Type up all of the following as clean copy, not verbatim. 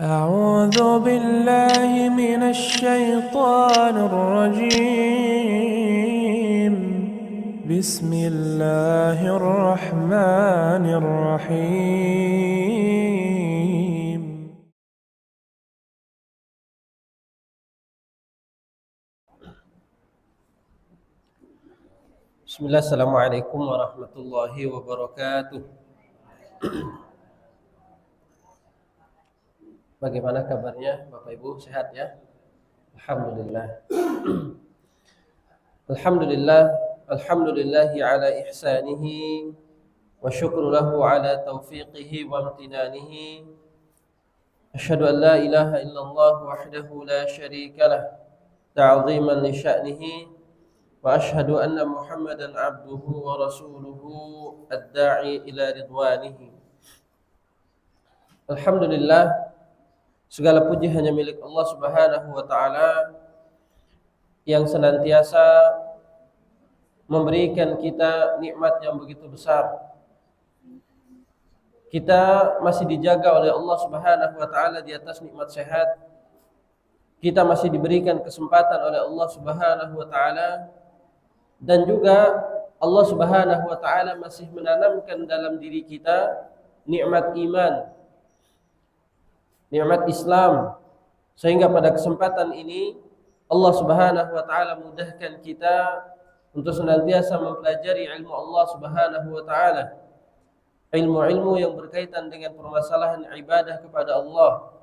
أعوذ بالله من الشيطان الرجيم. بسم الله الرحمن الرحيم. Bismillah, Assalamualaikum warahmatullahi wabarakatuh. Bagaimana kabarnya Bapak Ibu, sehat ya? Alhamdulillah. Alhamdulillahi ala ihsanihi wa syukru lahu ala taufiqihi wa amtinanihi. Asyhadu an la ilaha illallah wahdahu la syarika lah ta'ziman li sya'nihi wa asyhadu anna Muhammadan abduhu wa rasuluhu ad-da'i ila ridwanihi. Alhamdulillah, segala puji hanya milik Allah Subhanahu wa taala yang senantiasa memberikan kita nikmat yang begitu besar. Kita masih dijaga oleh Allah Subhanahu wa taala di atas nikmat sehat. Kita masih diberikan kesempatan oleh Allah Subhanahu wa taala, dan juga Allah Subhanahu wa taala masih menanamkan dalam diri kita nikmat iman, nikmat Islam, sehingga pada kesempatan ini Allah Subhanahu wa taala mudahkan kita untuk senantiasa mempelajari ilmu Allah Subhanahu wa taala, ilmu-ilmu yang berkaitan dengan permasalahan ibadah kepada Allah.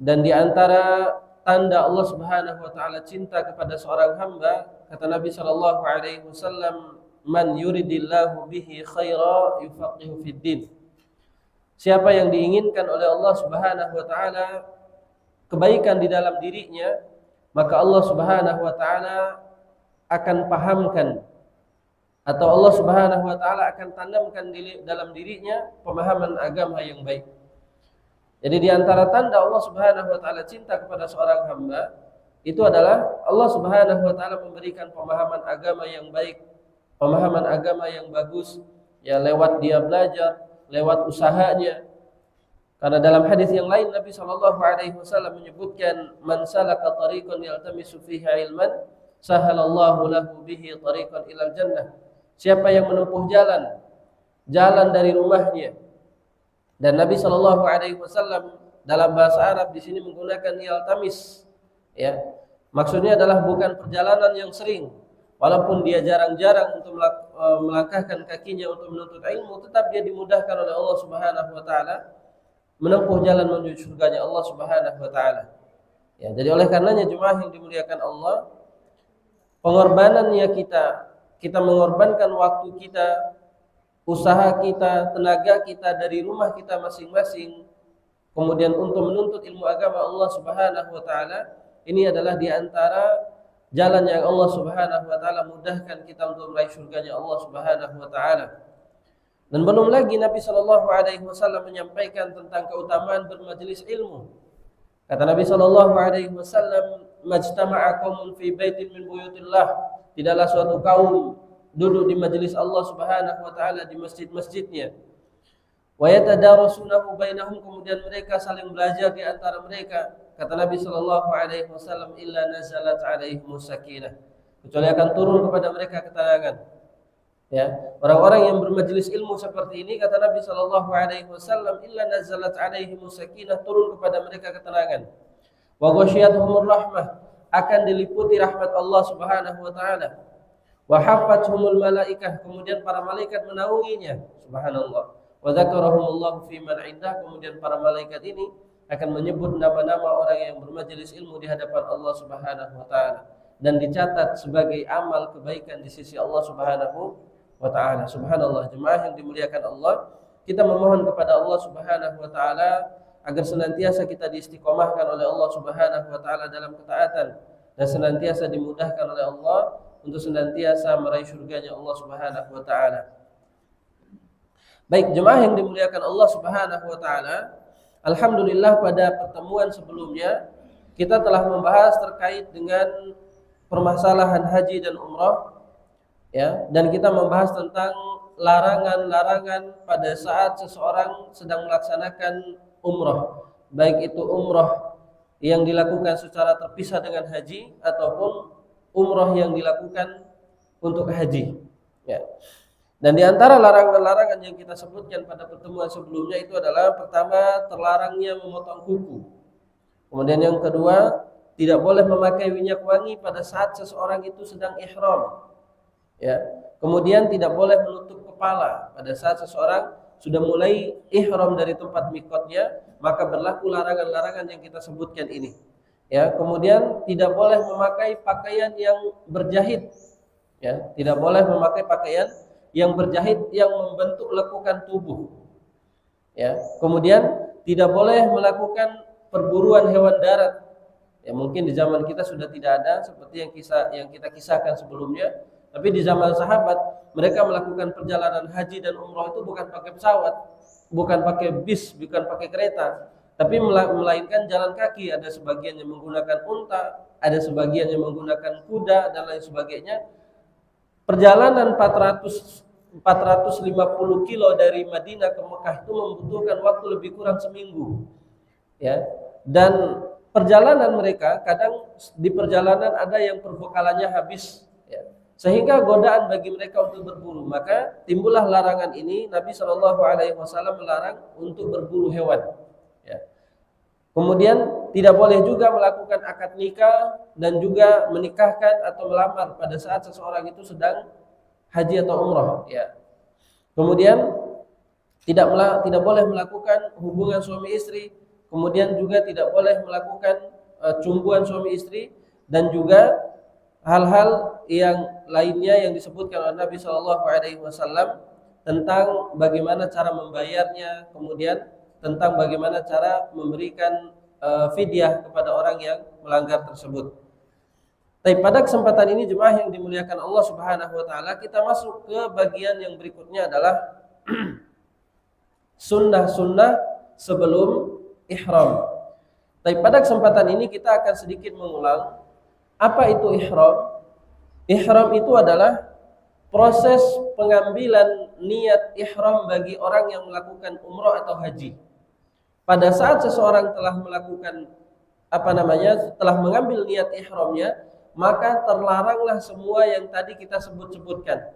Dan di antara tanda Allah Subhanahu wa taala cinta kepada seorang hamba, kata Nabi sallallahu alaihi wasallam, "Man yuridillahu bihi khaira yufaqihu fid din." Siapa yang diinginkan oleh Allah Subhanahu wa taala kebaikan di dalam dirinya, maka Allah Subhanahu wa taala akan pahamkan, atau Allah Subhanahu wa taala akan tanamkan dalam dirinya pemahaman agama yang baik. Jadi di antara tanda Allah Subhanahu wa taala cinta kepada seorang hamba itu adalah Allah Subhanahu wa taala memberikan pemahaman agama yang baik, pemahaman agama yang bagus, ya lewat dia belajar, lewat usahanya. Karena dalam hadis yang lain Nabi sallallahu alaihi wasallam menyebutkan, "Man salaka tariqan yaltamisu fihi ilman, sahalallahu lahu bihi tariqan ilal jannah." Siapa yang menempuh jalan dari rumahnya. Dan Nabi sallallahu alaihi wasallam dalam bahasa Arab di sini menggunakan yaltamis, ya. Maksudnya adalah bukan perjalanan yang sering. Walaupun dia jarang-jarang untuk melangkahkan kakinya untuk menuntut ilmu, tetap dia dimudahkan oleh Allah Subhanahu wa taala menempuh jalan menuju surganya Allah Subhanahu wa taala. Ya, jadi oleh karenanya jemaah yang dimuliakan Allah, pengorbanannya kita mengorbankan waktu kita, usaha kita, tenaga kita dari rumah kita masing-masing, kemudian untuk menuntut ilmu agama Allah Subhanahu wa taala, ini adalah di antara jalan yang Allah Subhanahu wa taala mudahkan kita untuk meraih surganya Allah Subhanahu wa taala. Dan belum lagi Nabi sallallahu alaihi wasallam menyampaikan tentang keutamaan bermajelis ilmu. Kata Nabi sallallahu alaihi wasallam, "Majtama'a qaumun fi baitin min buyutillah." Tidaklah suatu kaum duduk di majelis Allah Subhanahu wa taala di masjid-masjidnya. Wa yatadarasunahu bainahum, kemudian mereka saling belajar di antara mereka. Kata Nabi sallallahu alaihi wasallam, "Illa nazalat alaihimus sakinah." Kecuali akan turun kepada mereka ketenangan. Ya, orang-orang yang bermajelis ilmu seperti ini, kata Nabi sallallahu alaihi wasallam, "Illa nazalat alaihimus sakinah," turun kepada mereka ketenangan. Wa ghasyiyatuhumur rahmah, akan diliputi rahmat Allah Subhanahu wa taala. Wa hafathumul malaikah, kemudian para malaikat menaunginya. Subhanallah. Wa dzakarahumullahu fi man 'indah, kemudian para malaikat ini akan menyebut nama-nama orang yang bermajelis ilmu di hadapan Allah Subhanahu wa taala, dan dicatat sebagai amal kebaikan di sisi Allah Subhanahu wa taala. Subhanallah, jemaah yang dimuliakan Allah, kita memohon kepada Allah Subhanahu wa taala agar senantiasa kita diistiqomahkan oleh Allah Subhanahu wa taala dalam ketaatan, dan senantiasa dimudahkan oleh Allah untuk senantiasa meraih surganya Allah Subhanahu wa taala. Baik, jemaah yang dimuliakan Allah Subhanahu wa taala, alhamdulillah pada pertemuan sebelumnya kita telah membahas terkait dengan permasalahan haji dan umrah, ya, dan kita membahas tentang larangan-larangan pada saat seseorang sedang melaksanakan umrah, baik itu umrah yang dilakukan secara terpisah dengan haji ataupun umrah yang dilakukan untuk haji. Ya. Dan di antara larangan-larangan yang kita sebutkan pada pertemuan sebelumnya itu adalah pertama, terlarangnya memotong kuku. Kemudian yang kedua, tidak boleh memakai minyak wangi pada saat seseorang itu sedang ihram. Ya. Kemudian tidak boleh menutup kepala pada saat seseorang sudah mulai ihram dari tempat mikotnya, maka berlaku larangan-larangan yang kita sebutkan ini. Ya, kemudian tidak boleh memakai pakaian yang berjahit. Ya, tidak boleh memakai pakaian yang berjahit yang membentuk lekukan tubuh. Ya, kemudian tidak boleh melakukan perburuan hewan darat. Ya, mungkin di zaman kita sudah tidak ada seperti yang kita kisahkan sebelumnya, tapi di zaman sahabat mereka melakukan perjalanan haji dan umrah itu bukan pakai pesawat, bukan pakai bis, bukan pakai kereta, tapi melainkan jalan kaki. Ada sebagian yang menggunakan unta, ada sebagian yang menggunakan kuda dan lain sebagainya. Perjalanan 450 kilo dari Madinah ke Mekah itu membutuhkan waktu lebih kurang seminggu. Ya. Dan perjalanan mereka kadang di perjalanan ada yang perbekalannya habis, ya. Sehingga godaan bagi mereka untuk berburu. Maka timbullah larangan ini. Nabi SAW melarang untuk berburu hewan. Ya. Kemudian tidak boleh juga melakukan akad nikah dan juga menikahkan atau melamar pada saat seseorang itu sedang haji atau umrah. Ya. Kemudian tidak boleh melakukan hubungan suami istri. Kemudian juga tidak boleh melakukan cumbuan suami istri, dan juga hal-hal yang lainnya yang disebutkan oleh Nabi SAW tentang bagaimana cara membayarnya, kemudian tentang bagaimana cara memberikan fidyah kepada orang yang melanggar tersebut. Tapi pada kesempatan ini jemaah yang dimuliakan Allah Subhanahu wa taala, kita masuk ke bagian yang berikutnya adalah sunnah-sunnah sebelum ihram. Tapi pada kesempatan ini kita akan sedikit mengulang apa itu ihram. Ihram itu adalah proses pengambilan niat ihram bagi orang yang melakukan umrah atau haji. Pada saat seseorang telah melakukan telah mengambil niat ihramnya, maka terlaranglah semua yang tadi kita sebutkan.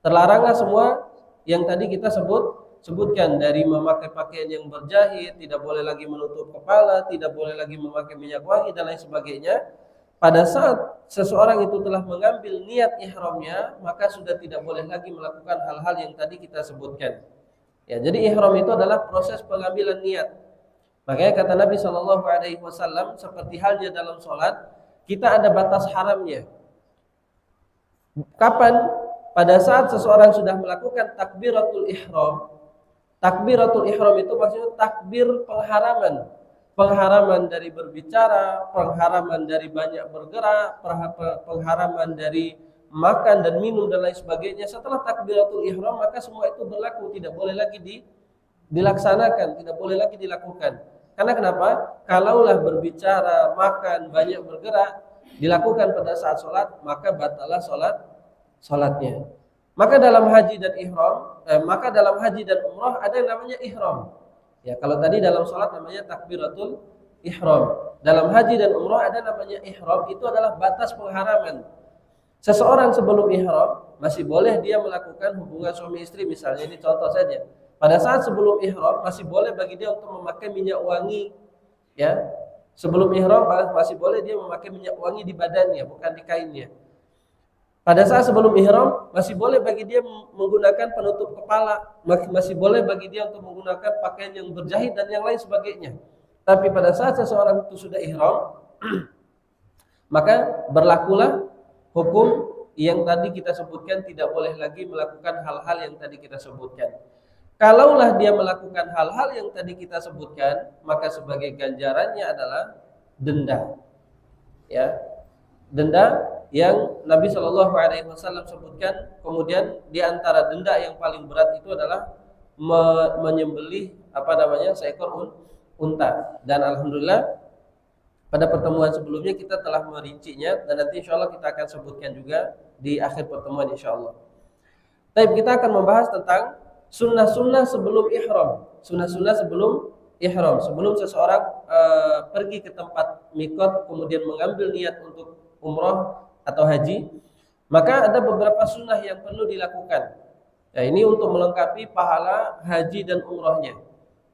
Terlaranglah semua yang tadi kita sebutkan, dari memakai pakaian yang berjahit, tidak boleh lagi menutup kepala, tidak boleh lagi memakai minyak wangi dan lain sebagainya. Pada saat seseorang itu telah mengambil niat ihramnya, maka sudah tidak boleh lagi melakukan hal-hal yang tadi kita sebutkan. Ya, jadi ihram itu adalah proses pengambilan niat. Makanya kata Nabi SAW, seperti halnya dalam sholat, kita ada batas haramnya. Kapan? Pada saat seseorang sudah melakukan takbiratul ihram. Takbiratul ihram itu maksudnya takbir pengharaman. Pengharaman dari berbicara, pengharaman dari banyak bergerak, pengharaman dari makan dan minum dan lain sebagainya. Setelah takbiratul ihram, maka semua itu berlaku, tidak boleh lagi dilaksanakan, tidak boleh lagi dilakukan. Karena kenapa? Kalaulah berbicara, makan, banyak bergerak dilakukan pada saat sholat, maka batalah sholatnya. Maka dalam haji dan umrah ada yang namanya ihram. Ya, kalau tadi dalam sholat namanya takbiratul ihram. Dalam haji dan umrah ada namanya ihram, itu adalah batas pengharaman. Seseorang sebelum ihram masih boleh dia melakukan hubungan suami istri, misalnya, ini contoh saja. Pada saat sebelum ihram masih boleh bagi dia untuk memakai minyak wangi, ya. Sebelum ihram masih boleh dia memakai minyak wangi di badannya, bukan di kainnya. Pada saat sebelum ihram masih boleh bagi dia menggunakan penutup kepala, masih boleh bagi dia untuk menggunakan pakaian yang berjahit dan yang lain sebagainya. Tapi pada saat seseorang itu sudah ihram, maka berlakulah hukum yang tadi kita sebutkan, tidak boleh lagi melakukan hal-hal yang tadi kita sebutkan. Kalaulah dia melakukan hal-hal yang tadi kita sebutkan, maka sebagai ganjarannya adalah denda. Ya. Denda yang Nabi SAW sebutkan. Kemudian di antara denda yang paling berat itu adalah menyembelih seekor unta. Dan alhamdulillah pada pertemuan sebelumnya kita telah merincinya, dan nanti insyaallah kita akan sebutkan juga di akhir pertemuan insyaallah. Tapi kita akan membahas tentang sunnah-sunnah sebelum ihram. Sunnah-sunnah sebelum ihram, sebelum seseorang pergi ke tempat mikot kemudian mengambil niat untuk umroh atau haji, maka ada beberapa sunnah yang perlu dilakukan. Ya, ini untuk melengkapi pahala haji dan umrohnya.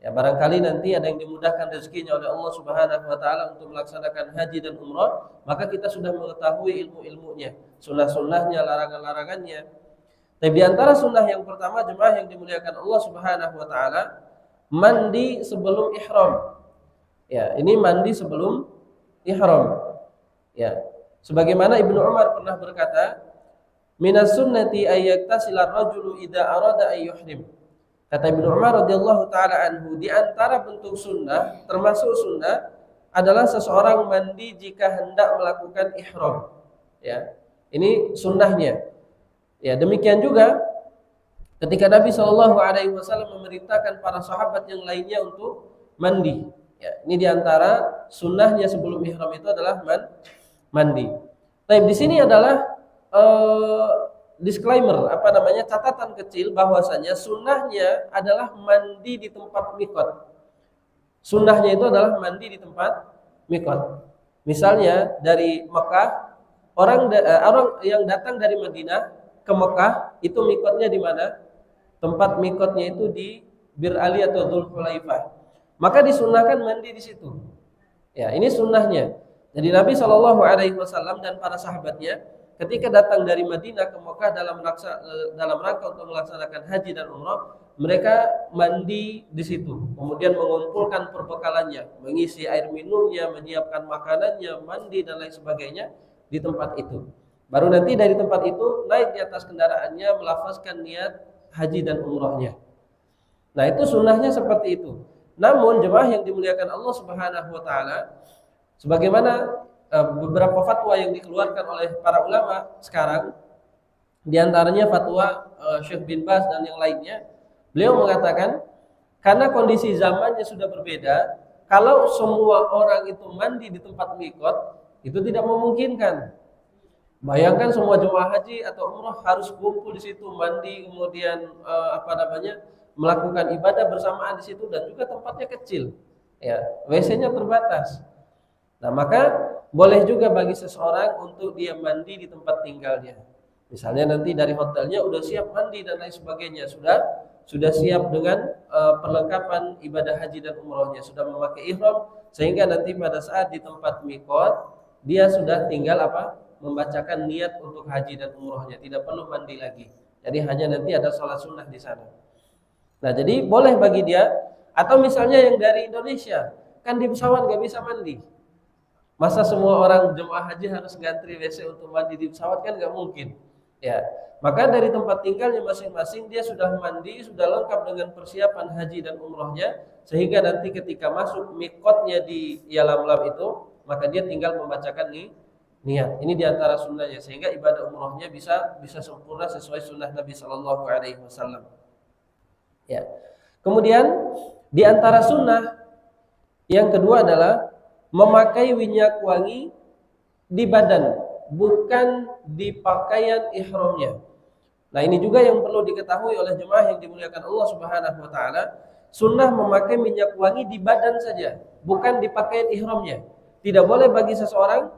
Ya, barangkali nanti ada yang dimudahkan rezekinya oleh Allah Subhanahu wa taala untuk melaksanakan haji dan umroh, maka kita sudah mengetahui ilmu-ilmunya, sunnah-sunnahnya, larangan-larangannya. Tapi di antara sunnah yang pertama jemaah yang dimuliakan Allah Subhanahu wa taala, mandi sebelum ihram. Ya, ini mandi sebelum ihram. Ya. Sebagaimana Ibnu Umar pernah berkata, "Minas sunnati ay yaktasila ar-rajulu idza arada ay yuhrim." Kata Ibnu Umar radhiyallahu taala anhu, di antara bentuk sunnah, termasuk sunnah adalah seseorang mandi jika hendak melakukan ihram. Ya. Ini sunnahnya. Ya, demikian juga ketika Nabi Shallallahu alaihi wasallam memerintahkan para sahabat yang lainnya untuk mandi. Ya, ini diantara sunnahnya sebelum ihram itu adalah mandi. Tapi di sini adalah disclaimer, catatan kecil bahwasanya sunnahnya adalah mandi di tempat mikot. Sunnahnya itu adalah mandi di tempat mikot. Misalnya dari Mekah, orang yang datang dari Madinah ke Mekah itu mikotnya di mana? Tempat mikotnya itu di Bir Ali atau Dzulhulaifah. Maka disunnahkan mandi di situ. Ya, ini sunnahnya. Jadi Nabi Shallallahu alaihi wasallam dan para sahabatnya ketika datang dari Madinah ke Mekah dalam rangka untuk melaksanakan haji dan umrah, mereka mandi di situ. Kemudian mengumpulkan perbekalannya, mengisi air minumnya, menyiapkan makanannya, mandi dan lain sebagainya di tempat itu. Baru nanti dari tempat itu naik di atas kendaraannya, melafazkan niat haji dan umrahnya. Nah, itu sunnahnya seperti itu. Namun jemaah yang dimuliakan Allah Subhanahu wa taala, sebagaimana beberapa fatwa yang dikeluarkan oleh para ulama sekarang, di antaranya fatwa Syekh bin Baz dan yang lainnya, beliau mengatakan karena kondisi zamannya sudah berbeda, kalau semua orang itu mandi di tempat mikot itu tidak memungkinkan. Bayangkan semua jemaah haji atau umrah harus kumpul di situ mandi, kemudian melakukan ibadah bersamaan di situ, dan juga tempatnya kecil. Ya, WC-nya terbatas. Nah, maka boleh juga bagi seseorang untuk dia mandi di tempat tinggalnya. Misalnya nanti dari hotelnya udah siap mandi dan lain sebagainya, sudah siap dengan perlengkapan ibadah haji dan umrohnya, sudah memakai ihram, sehingga nanti pada saat di tempat mikot dia sudah tinggal membacakan niat untuk haji dan umrohnya, tidak perlu mandi lagi. Jadi hanya nanti ada sholat sunnah di sana. Nah, jadi boleh bagi dia. Atau misalnya yang dari Indonesia, kan di pesawat nggak bisa mandi. Masa semua orang jemaah haji harus ngantri WC untuk mandi di pesawat, kan nggak mungkin. Ya, maka dari tempat tinggalnya masing-masing dia sudah mandi, sudah lengkap dengan persiapan haji dan umrohnya, sehingga nanti ketika masuk mikotnya di Yalamlam itu, maka dia tinggal membacakan niat. Ini diantara sunnahnya, sehingga ibadah umrohnya bisa sempurna sesuai sunnah Nabi Shallallahu alaihi wasallam. Ya. Kemudian diantara sunnah yang kedua adalah memakai minyak wangi di badan, bukan di pakaian ihramnya. Nah, ini juga yang perlu diketahui oleh jemaah yang dimuliakan Allah Subhanahu wa taala. Sunnah memakai minyak wangi di badan saja, bukan di pakaian ihramnya. Tidak boleh bagi seseorang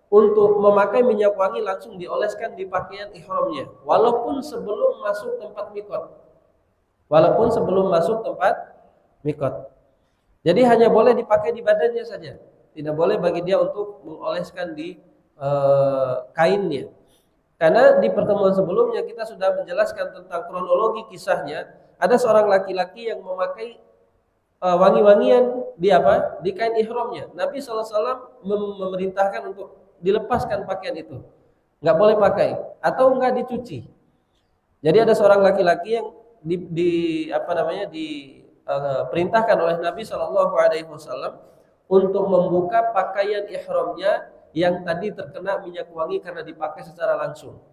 untuk memakai minyak wangi langsung dioleskan di pakaian ihramnya, walaupun sebelum masuk tempat mikot. Jadi hanya boleh dipakai di badannya saja. Tidak boleh bagi dia untuk mengoleskan di kainnya. Karena di pertemuan sebelumnya kita sudah menjelaskan tentang kronologi kisahnya. Ada seorang laki-laki yang memakai wangi-wangian di kain ihramnya. Nabi SAW memerintahkan untuk dilepaskan pakaian itu, nggak boleh pakai atau nggak dicuci. Jadi ada seorang laki-laki yang diperintahkan oleh Nabi Shallallahu alaihi wasallam untuk membuka pakaian ihramnya yang tadi terkena minyak wangi karena dipakai secara langsung.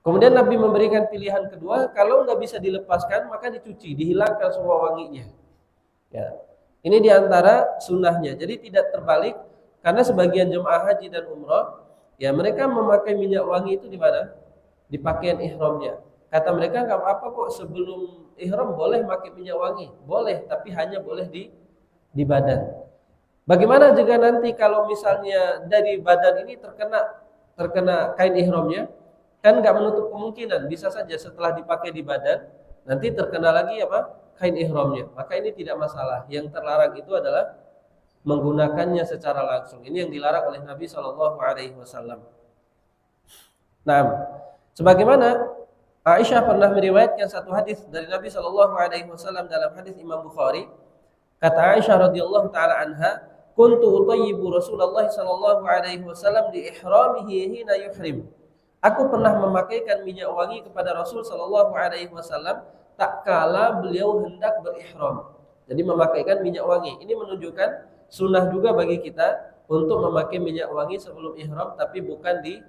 Kemudian Nabi memberikan pilihan kedua, kalau nggak bisa dilepaskan maka dicuci, dihilangkan semua wanginya. Ya, ini diantara sunnahnya. Jadi tidak terbalik. Karena sebagian jemaah haji dan umrah, ya mereka memakai minyak wangi itu di mana? Di pakaian ihramnya. Kata mereka nggak apa-apa kok, sebelum ihram boleh pakai minyak wangi, boleh, tapi hanya boleh di badan. Bagaimana jika nanti kalau misalnya dari badan ini terkena kain ihramnya, kan nggak menutup kemungkinan bisa saja setelah dipakai di badan nanti terkena lagi apa kain ihramnya. Maka ini tidak masalah. Yang terlarang itu adalah menggunakannya secara langsung. Ini yang dilarang oleh Nabi Shallallahu Alaihi Wasallam. Nah, sebagaimana Aisyah pernah meriwayatkan satu hadis dari Nabi Shallallahu Alaihi Wasallam dalam hadis Imam Bukhari. Kata Aisyah radhiyallahu taala anha, "Kuntu utayyibu Rasulullah sallallahu alaihi wasallam li ihramihi hina yuhrim." Aku pernah memakaikan minyak wangi kepada Rasul sallallahu alaihi wasallam tak kala beliau hendak berihram. Jadi memakaikan minyak wangi. Ini menunjukkan sunnah juga bagi kita untuk memakai minyak wangi sebelum ihram, tapi bukan di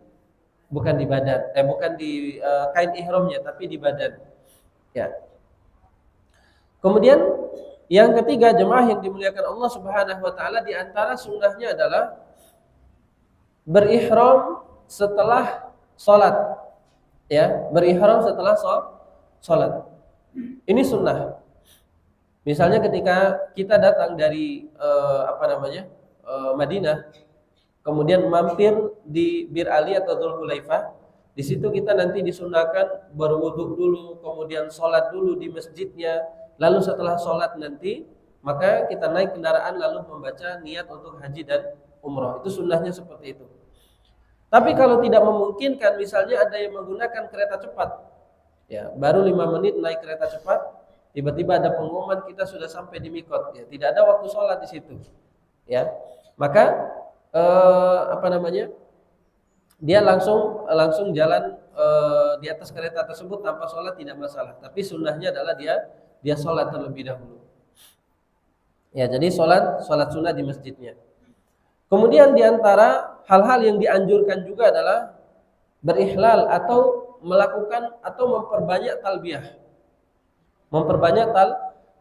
badan, bukan di kain ihramnya, tapi di badan. Ya. Kemudian yang ketiga, jemaah yang dimuliakan Allah Subhanahu wa taala, di antara sunnahnya adalah berihram setelah salat. Ya, berihram setelah salat. Ini sunnah. Misalnya ketika kita datang dari Madinah, kemudian mampir di Bir Ali atau Dzulhulaifah, di situ kita nanti disunahkan berwudu dulu, kemudian salat dulu di masjidnya. Lalu setelah sholat nanti, maka kita naik kendaraan lalu membaca niat untuk haji dan umroh. Itu sunnahnya seperti itu. Tapi kalau tidak memungkinkan, misalnya ada yang menggunakan kereta cepat, ya baru 5 menit naik kereta cepat, tiba-tiba ada pengumuman kita sudah sampai di mikot, ya tidak ada waktu sholat di situ, ya maka dia langsung jalan di atas kereta tersebut tanpa sholat tidak masalah. Tapi sunnahnya adalah dia sholat terlebih dahulu. Ya, jadi sholat sunnah di masjidnya. Kemudian diantara hal-hal yang dianjurkan juga adalah berihlal atau melakukan atau memperbanyak talbiyah. Memperbanyak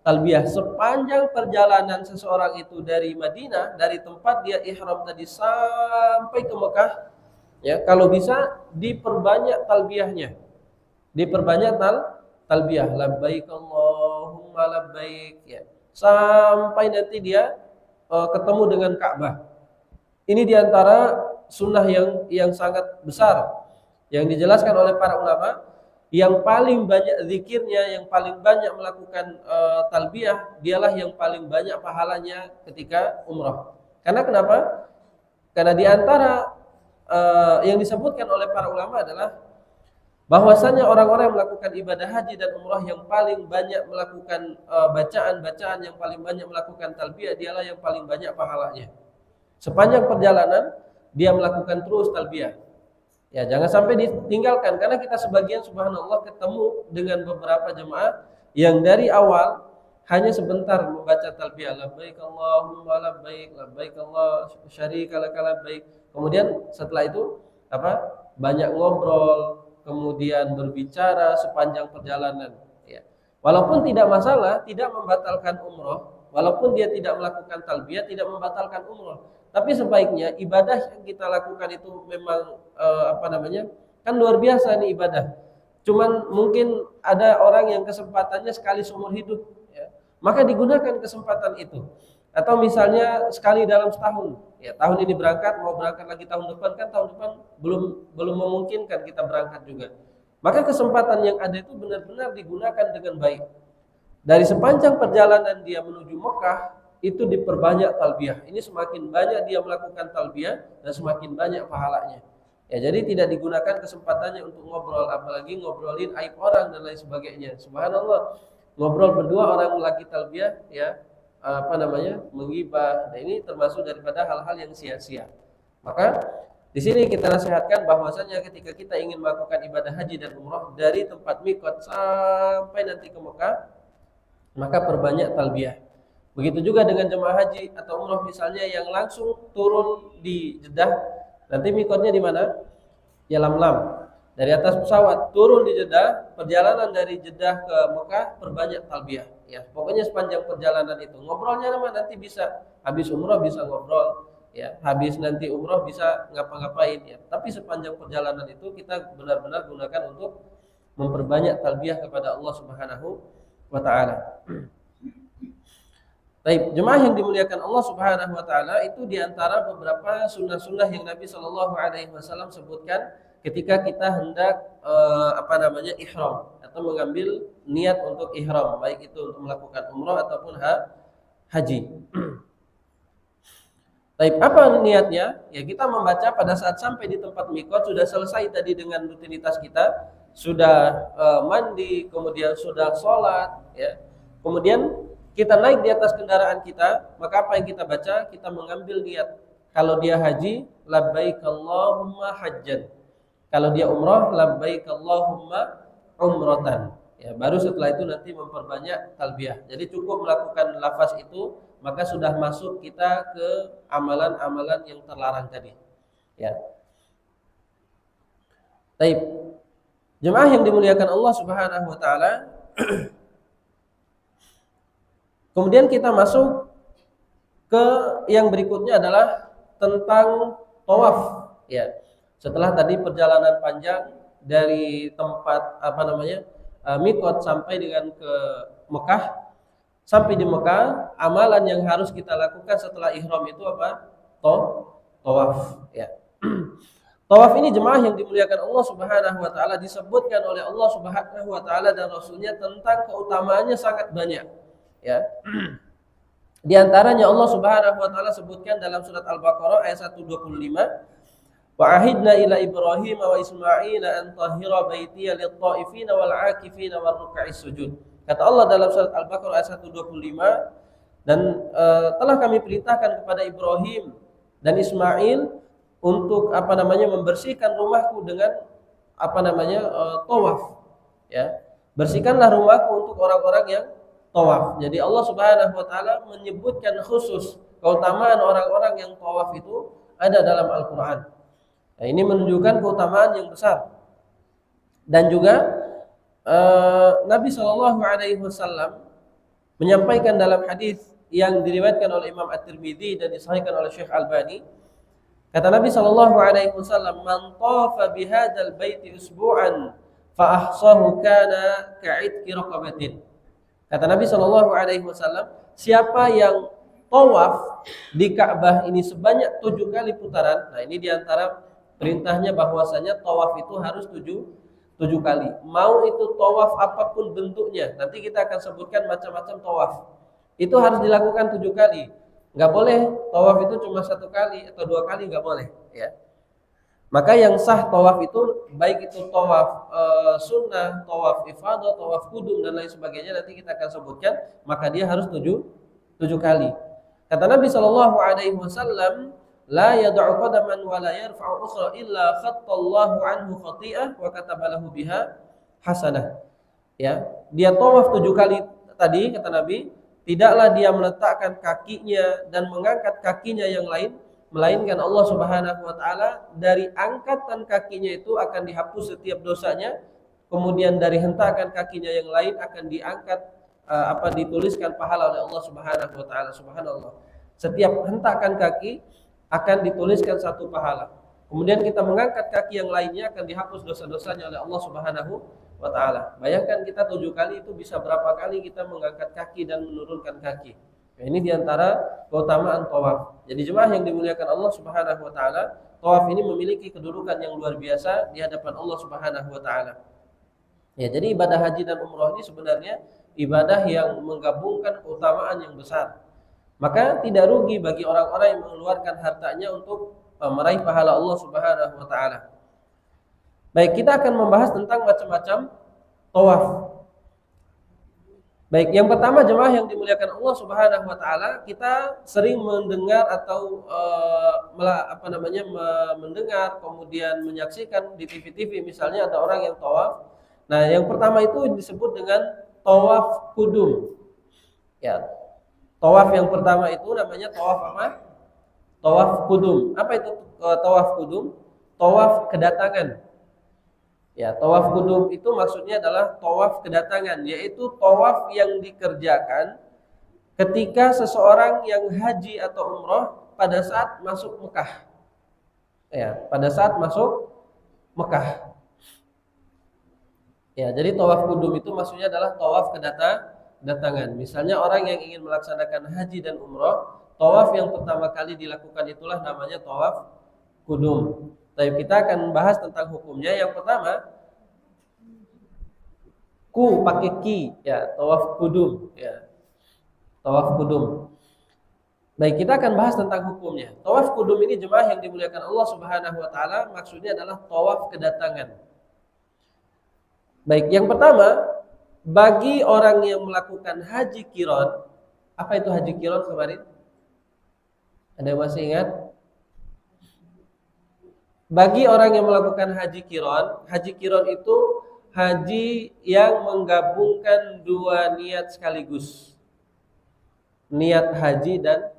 talbiyah sepanjang perjalanan seseorang itu dari Madinah, dari tempat dia ihram tadi sampai ke Mekah. Ya, kalau bisa diperbanyak talbiyahnya. Diperbanyak talbiyah, labbaik Allahumma labbaik, ya. Sampai nanti dia ketemu dengan Ka'bah. Ini diantara sunnah yang sangat besar yang dijelaskan oleh para ulama. Yang paling banyak zikirnya, yang paling banyak melakukan talbiyah, dialah yang paling banyak pahalanya ketika umrah. Karena kenapa? Karena diantara yang disebutkan oleh para ulama adalah bahwasanya orang-orang yang melakukan ibadah haji dan umrah yang paling banyak melakukan bacaan-bacaan, yang paling banyak melakukan talbiyah, dialah yang paling banyak pahalanya. Sepanjang perjalanan dia melakukan terus talbiyah. Ya, jangan sampai ditinggalkan, karena kita sebagian subhanallah ketemu dengan beberapa jemaah yang dari awal hanya sebentar membaca talbiyah, labbaik Allahumma labbaik, labbaik Allah syarika lak labbaik. Kemudian setelah itu banyak ngobrol, kemudian berbicara sepanjang perjalanan, ya. Walaupun tidak masalah, tidak membatalkan umroh, walaupun dia tidak melakukan talbiyah, tidak membatalkan umroh. Tapi sebaiknya ibadah yang kita lakukan itu memang kan luar biasa nih ibadah. Cuman mungkin ada orang yang kesempatannya sekali seumur hidup, ya. Maka digunakan kesempatan itu. Atau misalnya sekali dalam setahun, ya tahun ini berangkat, mau berangkat lagi tahun depan, kan tahun depan belum memungkinkan kita berangkat juga. Maka kesempatan yang ada itu benar-benar digunakan dengan baik. Dari sepanjang perjalanan dia menuju Mekah itu diperbanyak talbiyah. Ini semakin banyak dia melakukan talbiyah dan semakin banyak pahalanya. Ya, jadi tidak digunakan kesempatannya untuk ngobrol, apalagi ngobrolin aib orang dan lain sebagainya. Subhanallah, ngobrol berdua orang lagi talbiyah, ya menggibah. Nah, ini termasuk daripada hal-hal yang sia-sia. Maka di sini kita nasihatkan bahwasanya ketika kita ingin melakukan ibadah haji dan umrah dari tempat mikot sampai nanti ke Mekah, maka perbanyak talbiyah. Begitu juga dengan jemaah haji atau umrah misalnya yang langsung turun di Jeddah, nanti mikotnya di mana? Ya Lamlam. Dari atas pesawat turun di Jeddah, perjalanan dari Jeddah ke Mekah perbanyak talbiyah. Ya, pokoknya sepanjang perjalanan itu ngobrolnya nanti bisa habis umrah bisa ngobrol, ya habis nanti umrah bisa ngapa-ngapain, ya. Tapi sepanjang perjalanan itu kita benar-benar gunakan untuk memperbanyak talbiyah kepada Allah Subhanahu wa taala. Baik, jemaah yang dimuliakan Allah Subhanahu wa taala, itu diantara beberapa sunnah-sunnah yang Nabi Shallallahu alaihi wasallam sebutkan ketika kita hendak ihram atau mengambil niat untuk ihram, baik itu untuk melakukan umrah ataupun haji. Baik, apa niatnya? Ya, kita membaca pada saat sampai di tempat mikot, sudah selesai tadi dengan rutinitas kita, sudah mandi, kemudian sudah sholat, ya. Kemudian kita naik di atas kendaraan kita, maka apa yang kita baca? Kita mengambil niat. Kalau dia haji, labbaik Allahumma hajjan. Kalau dia umrah, labbaik Allahumma umratan. Ya, baru setelah itu nanti memperbanyak talbiyah. Jadi cukup melakukan lafaz itu, maka sudah masuk kita ke amalan-amalan yang terlarang tadi. Ya. Baik. Jemaah yang dimuliakan Allah Subhanahu wa taala, kemudian kita masuk ke yang berikutnya adalah tentang tawaf. Ya. Setelah tadi perjalanan panjang dari tempat mikot sampai dengan ke Mekah. Sampai di Mekah, amalan yang harus kita lakukan setelah ihram itu apa? Tawaf. Ya. Tawaf ini jemaah yang dimuliakan Allah Subhanahu wa taala disebutkan oleh Allah Subhanahu wa taala dan Rasulnya tentang keutamaannya sangat banyak. Ya. Di antaranya Allah Subhanahu wa taala sebutkan dalam surat Al-Baqarah ayat 125, wa ahidna ila Ibrahim wa Ismail an tahhira baitiya lit-ta'ifina wal 'akifina war ruk'is sujud. Kata Allah dalam surat Al-Baqarah ayat 125, dan telah kami perintahkan kepada Ibrahim dan Ismail untuk membersihkan rumahku dengan tawaf. Ya. Bersihkanlah rumahku untuk orang-orang yang tawaf. Jadi Allah Subhanahu wa taala menyebutkan khusus keutamaan orang-orang yang tawaf itu ada dalam Al-Qur'an. Nah, ini menunjukkan keutamaan yang besar. Dan juga Nabi Shallallahu alaihi wasallam menyampaikan dalam hadis yang diriwayatkan oleh Imam At-Tirmidzi dan disahihkan oleh Syekh Albani, kata Nabi Shallallahu alaihi wasallam, man tafa bihadzal baiti usbu'an fa ahsahu kana ka'idki raqabatin. Kata Nabi Shallallahu alaihi wasallam, siapa yang tawaf di Ka'bah ini sebanyak 7 kali putaran. Nah, ini diantara perintahnya bahwasanya tawaf itu harus 7 kali. Mau itu tawaf apapun bentuknya. Nanti kita akan sebutkan macam-macam tawaf. Itu harus dilakukan 7 kali. Enggak boleh tawaf itu cuma 1 kali atau 2 kali, enggak boleh, ya. Maka yang sah tawaf itu baik itu tawaf sunnah, tawaf ifadah, tawaf qudum dan lain sebagainya, nanti kita akan sebutkan, maka dia harus 7 kali. Kata Nabi sallallahu alaihi wasallam, la yad'u qadaman wa la yarfa'u ukhra illa khattallahu anhu khati'ah wa katabalahu biha hasanah. Ya, dia tawaf 7 kali tadi kata Nabi, tidaklah dia meletakkan kakinya dan mengangkat kakinya yang lain, melainkan Allah Subhanahu wa taala dari angkatan kakinya itu akan dihapus setiap dosanya, kemudian dari hentakan kakinya yang lain akan diangkat dituliskan pahala oleh Allah Subhanahu wa taala. Subhanallah. Setiap hentakan kaki akan dituliskan 1 pahala. Kemudian kita mengangkat kaki yang lainnya akan dihapus dosa-dosanya oleh Allah Subhanahu wa taala. Bayangkan kita 7 kali itu bisa berapa kali kita mengangkat kaki dan menurunkan kaki. Nah, ini diantara keutamaan tawaf. Jadi jemaah yang dimuliakan Allah Subhanahu wa taala, tawaf ini memiliki kedudukan yang luar biasa di hadapan Allah Subhanahu wa taala. Ya, jadi ibadah haji dan umroh ini sebenarnya ibadah yang menggabungkan keutamaan yang besar. Maka tidak rugi bagi orang-orang yang mengeluarkan hartanya untuk meraih pahala Allah Subhanahu wa taala. Baik, kita akan membahas tentang macam-macam tawaf. Baik, yang pertama jemaah yang dimuliakan Allah Subhanahu wa taala, kita sering mendengar atau mendengar kemudian menyaksikan di TV-TV misalnya ada orang yang tawaf. Nah, yang pertama itu disebut dengan tawaf qudum. Ya. Tawaf yang pertama itu namanya tawaf apa? Tawaf qudum. Apa itu tawaf qudum? Tawaf kedatangan. Ya, tawaf qudum itu maksudnya adalah tawaf kedatangan, yaitu tawaf yang dikerjakan ketika seseorang yang haji atau umroh pada saat masuk Mekah. Ya, pada saat masuk Mekah. Ya, jadi tawaf kudum itu maksudnya adalah tawaf kedatangan. Misalnya orang yang ingin melaksanakan haji dan umroh, tawaf yang pertama kali dilakukan itulah namanya tawaf kudum. Tapi kita akan bahas tentang hukumnya. Yang pertama, pakai ki, ya, tawaf kudum, ya, tawaf kudum. Baik, kita akan bahas tentang hukumnya. Tawaf kudum ini jemaah yang dimuliakan Allah Subhanahu wa taala, maksudnya adalah tawaf kedatangan. Baik, yang pertama, bagi orang yang melakukan haji qiran, apa itu haji qiran kemarin? Ada yang masih ingat? Bagi orang yang melakukan haji qiran itu haji yang menggabungkan dua niat sekaligus. Niat haji dan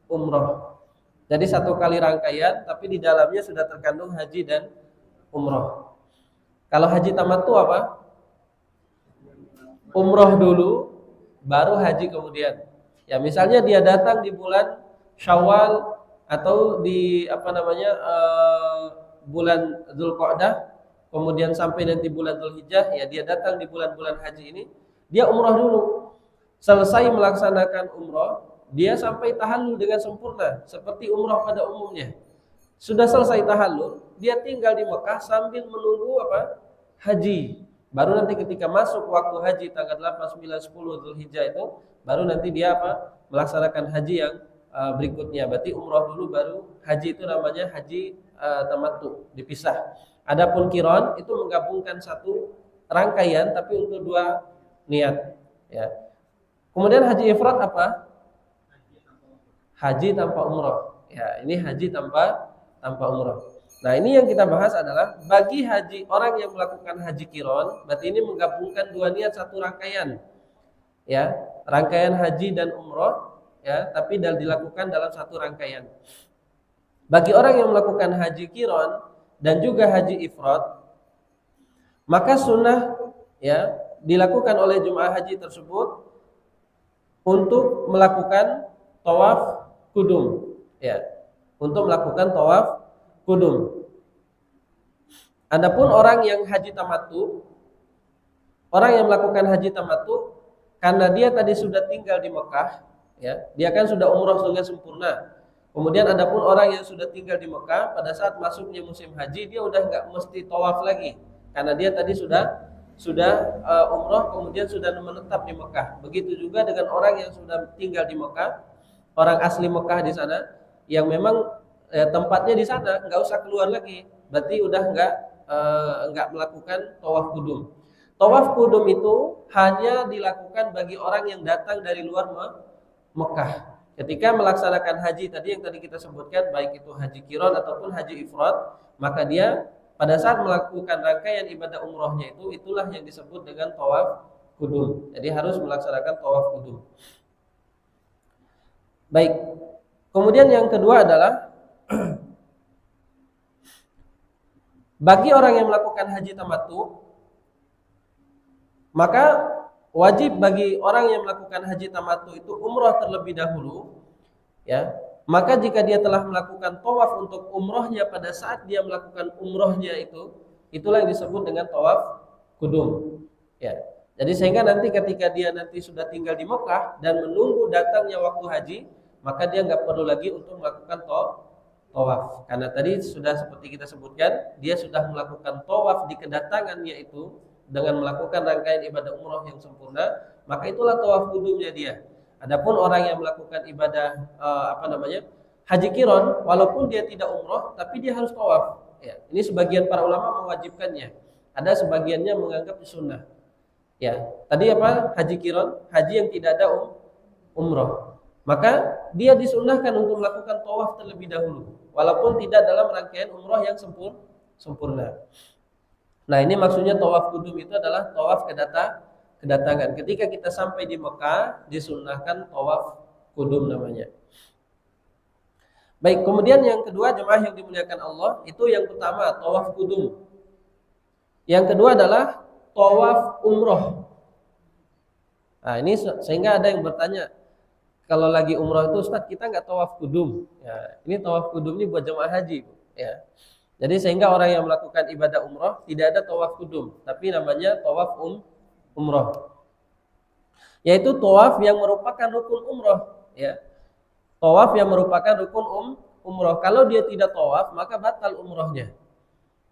umroh. Jadi satu kali rangkaian, tapi di dalamnya sudah terkandung haji dan umroh. Kalau haji tamattu apa? Umroh dulu, baru haji kemudian. Ya, misalnya dia datang di bulan Syawal atau di bulan Dzulqa'dah, kemudian sampai nanti bulan Dzulhijjah, ya dia datang di bulan-bulan haji ini, dia umroh dulu. Selesai melaksanakan umroh, dia sampai tahallul dengan sempurna seperti umroh pada umumnya. Sudah selesai tahallul, dia tinggal di Mekah sambil menunggu apa? Haji. Baru nanti ketika masuk waktu haji tanggal 8, 9, 10 Dzulhijjah itu, baru nanti dia apa? Melaksanakan haji yang berikutnya. Berarti umroh dulu baru haji, itu namanya haji tamattu, dipisah. Adapun qiran itu menggabungkan satu rangkaian tapi untuk dua niat, ya. Kemudian haji ifrad apa? Haji tanpa umroh. Ya, ini haji tanpa umroh. Nah, ini yang kita bahas adalah bagi haji orang yang melakukan haji qiran, berarti ini menggabungkan dua niat satu rangkaian. Ya, rangkaian haji dan umroh, ya, tapi dilakukan dalam satu rangkaian. Bagi orang yang melakukan haji qiran dan juga haji ifrad, maka sunnah, ya, dilakukan oleh jemaah haji tersebut untuk melakukan tawaf kudum, ya, untuk melakukan tawaf kudum. Adapun orang yang haji tamattu, orang yang melakukan haji tamattu, karena dia tadi sudah tinggal di Mekah, ya, dia kan sudah umroh dengan sempurna. Kemudian adapun orang yang sudah tinggal di Mekah, pada saat masuknya musim haji, dia udah nggak mesti tawaf lagi, karena dia tadi sudah umroh, kemudian sudah menetap di Mekah. Begitu juga dengan orang yang sudah tinggal di Mekah, orang asli Mekah di sana, yang memang tempatnya di sana, nggak usah keluar lagi, berarti udah nggak melakukan tawaf kudum. Tawaf kudum itu hanya dilakukan bagi orang yang datang dari luar Mekah. Ketika melaksanakan haji tadi yang tadi kita sebutkan, baik itu haji qiran ataupun haji ifrad, maka dia pada saat melakukan rangkaian ibadah umrohnya itu, itulah yang disebut dengan tawaf kudum. Jadi harus melaksanakan tawaf kudum. Baik. Kemudian yang kedua adalah bagi orang yang melakukan haji tamattu, maka wajib bagi orang yang melakukan haji tamattu itu umroh terlebih dahulu, ya. Maka jika dia telah melakukan tawaf untuk umrohnya pada saat dia melakukan umrohnya itu, itulah yang disebut dengan tawaf kudum, ya. Jadi sehingga nanti ketika dia nanti sudah tinggal di Mekah dan menunggu datangnya waktu haji, maka dia nggak perlu lagi untuk melakukan tawaf, karena tadi sudah seperti kita sebutkan, dia sudah melakukan tawaf di kedatangannya itu dengan melakukan rangkaian ibadah umroh yang sempurna, maka itulah tawaf kudumnya dia. Adapun orang yang melakukan ibadah haji qiran, walaupun dia tidak umroh, tapi dia harus tawaf. Ya, ini sebagian para ulama mewajibkannya. Ada sebagiannya menganggap sunnah. Ya, tadi apa? Haji qiran, haji yang tidak ada umroh. Maka dia disunnahkan untuk melakukan tawaf terlebih dahulu, walaupun tidak dalam rangkaian umroh yang sempurna. Nah, ini maksudnya tawaf kudum itu adalah tawaf kedatangan. Ketika kita sampai di Mekah, disunnahkan tawaf kudum namanya. Baik, kemudian yang kedua jemaah yang dimuliakan Allah, itu yang pertama tawaf kudum. Yang kedua adalah tawaf umroh. Nah, ini sehingga ada yang bertanya, kalau lagi umroh itu Ustaz kita nggak tawaf kudum. Ya, ini tawaf kudum ini buat jemaah haji, ya. Jadi sehingga orang yang melakukan ibadah umroh tidak ada tawaf kudum, tapi namanya tawaf umroh. Yaitu tawaf yang merupakan rukun umroh, ya. Tawaf yang merupakan rukun umroh. Kalau dia tidak tawaf, maka batal umrohnya.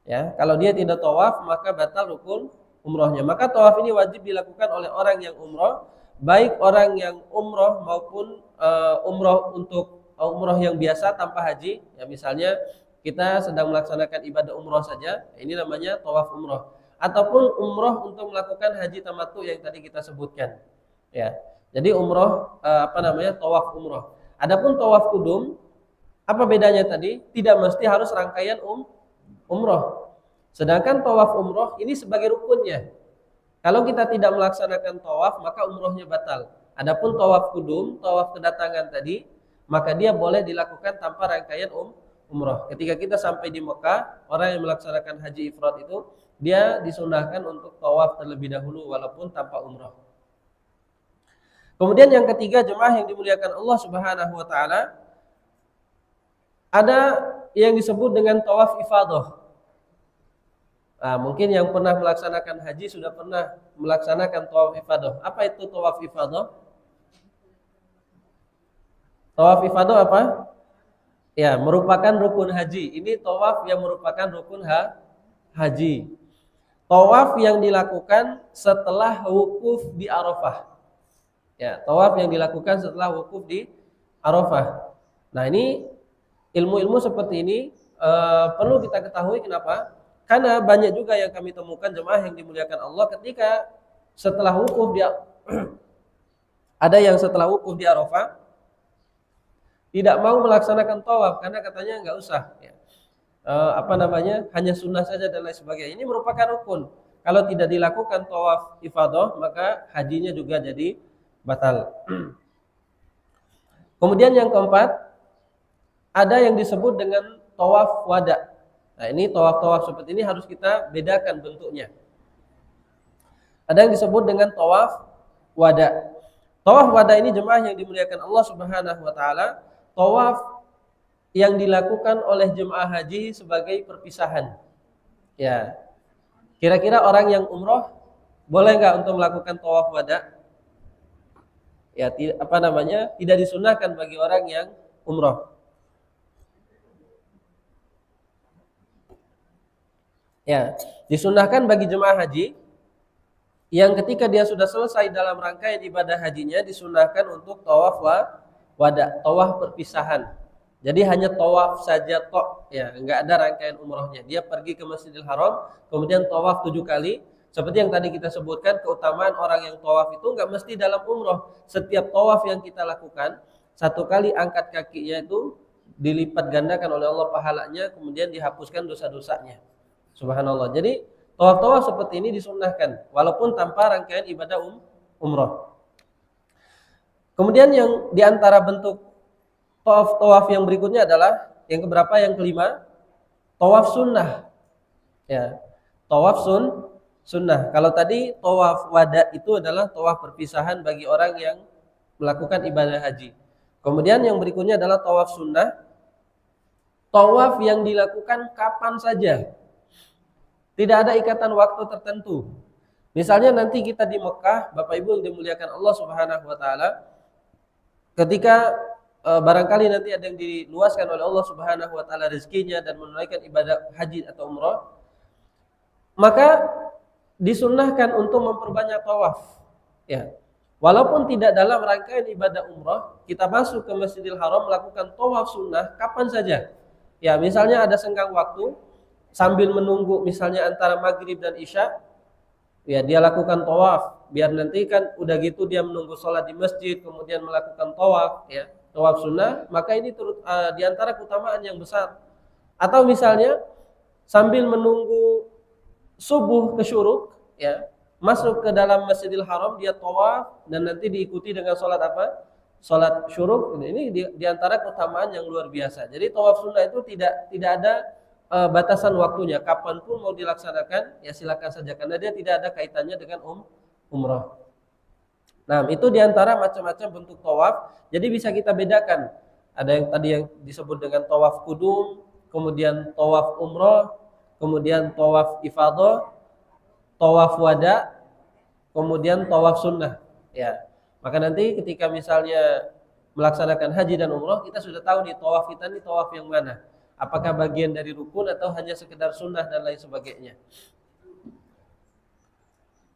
Ya, kalau dia tidak tawaf, maka batal rukun umrohnya. Maka tawaf ini wajib dilakukan oleh orang yang umroh, baik orang yang umroh maupun umroh untuk umroh yang biasa tanpa haji. Ya, misalnya kita sedang melaksanakan ibadah umroh saja, ini namanya tawaf umroh. Ataupun umroh untuk melakukan haji tamattu yang tadi kita sebutkan. Ya, jadi umroh tawaf umroh. Adapun tawaf kudum, apa bedanya tadi? Tidak mesti harus rangkaian umroh. Sedangkan tawaf umroh ini sebagai rukunnya. Kalau kita tidak melaksanakan tawaf, maka umrohnya batal. Adapun tawaf kudum, tawaf kedatangan tadi, maka dia boleh dilakukan tanpa rangkaian umroh. Ketika kita sampai di Mekah, orang yang melaksanakan haji ifrad itu, dia disunahkan untuk tawaf terlebih dahulu walaupun tanpa umroh. Kemudian yang ketiga, jemaah yang dimuliakan Allah Subhanahu wa taala, ada yang disebut dengan tawaf ifadah. Nah, mungkin yang pernah melaksanakan haji sudah pernah melaksanakan tawaf ifadah. Apa itu tawaf ifadah? Tawaf ifadah apa? Ya, merupakan rukun haji. Ini tawaf yang merupakan rukun haji. Tawaf yang dilakukan setelah wukuf di Arafah. Ya, tawaf yang dilakukan setelah wukuf di Arafah. Nah, ini ilmu-ilmu seperti ini perlu kita ketahui. Kenapa? Karena banyak juga yang kami temukan jemaah yang dimuliakan Allah ketika setelah wukuf dia ada yang setelah wukuf di Arafah tidak mau melaksanakan tawaf karena katanya nggak usah, ya. Hanya sunnah saja dan lain sebagainya. Ini merupakan rukun. Kalau tidak dilakukan tawaf ifadah, maka hajinya juga jadi batal. Kemudian yang keempat, ada yang disebut dengan tawaf wada. Nah, ini tawaf-tawaf seperti ini harus kita bedakan bentuknya. Ada yang disebut dengan tawaf wada. Tawaf wada ini jemaah yang dimuliakan Allah Subhanahu wa taala, tawaf yang dilakukan oleh jemaah haji sebagai perpisahan. Ya. Kira-kira orang yang umroh boleh nggak untuk melakukan tawaf wada? Ya, tidak disunahkan bagi orang yang umroh. Ya, disunahkan bagi jemaah haji yang ketika dia sudah selesai dalam rangkaian ibadah hajinya, disunahkan untuk tawaf wada, tawaf perpisahan. Jadi hanya tawaf saja tok, ya, enggak ada rangkaian umrohnya. Dia pergi ke Masjidil Haram, kemudian tawaf 7 kali. Seperti yang tadi kita sebutkan, keutamaan orang yang tawaf itu enggak mesti dalam umroh. Setiap tawaf yang kita lakukan, 1 kali angkat kakinya itu dilipat gandakan oleh Allah pahalanya, kemudian dihapuskan dosa-dosanya. Subhanallah. Jadi tawaf-tawaf seperti ini disunahkan walaupun tanpa rangkaian ibadah umroh. Kemudian yang diantara bentuk tawaf yang berikutnya adalah yang keberapa? Yang kelima, tawaf sunnah. Ya, tawaf sunnah. Kalau tadi tawaf wada itu adalah tawaf perpisahan bagi orang yang melakukan ibadah haji. Kemudian yang berikutnya adalah tawaf sunnah. Tawaf yang dilakukan kapan saja. Tidak ada ikatan waktu tertentu. Misalnya nanti kita di Mekah, Bapak Ibu yang dimuliakan Allah Subhanahu wa taala, ketika barangkali nanti ada yang diluaskan oleh Allah Subhanahu wa taala rezekinya dan menunaikan ibadah haji atau umrah, maka disunnahkan untuk memperbanyak tawaf. Ya. Walaupun tidak dalam rangkaian ibadah umrah, kita masuk ke Masjidil Haram melakukan tawaf sunnah kapan saja. Ya, misalnya ada senggang waktu sambil menunggu misalnya antara maghrib dan isya, ya dia lakukan tawaf. Biar nanti kan udah gitu dia menunggu sholat di masjid, kemudian melakukan tawaf, ya tawaf sunnah. Maka ini di antara keutamaan yang besar. Atau misalnya sambil menunggu subuh ke syuruk, ya masuk ke dalam Masjidil Haram, dia tawaf dan nanti diikuti dengan sholat apa? Sholat syuruk. Ini di antara keutamaan yang luar biasa. Jadi tawaf sunnah itu tidak ada batasan waktunya, kapanpun mau dilaksanakan ya silakan saja karena dia tidak ada kaitannya dengan umrah. Nah, itu diantara macam-macam bentuk tawaf. Jadi bisa kita bedakan. Ada yang tadi yang disebut dengan tawaf kudum, kemudian tawaf umroh, kemudian tawaf ifadah, tawaf wada, kemudian tawaf sunnah. Ya, maka nanti ketika misalnya melaksanakan haji dan umroh, kita sudah tahu nih tawaf kita nih tawaf yang mana. Apakah bagian dari rukun atau hanya sekedar sunnah dan lain sebagainya.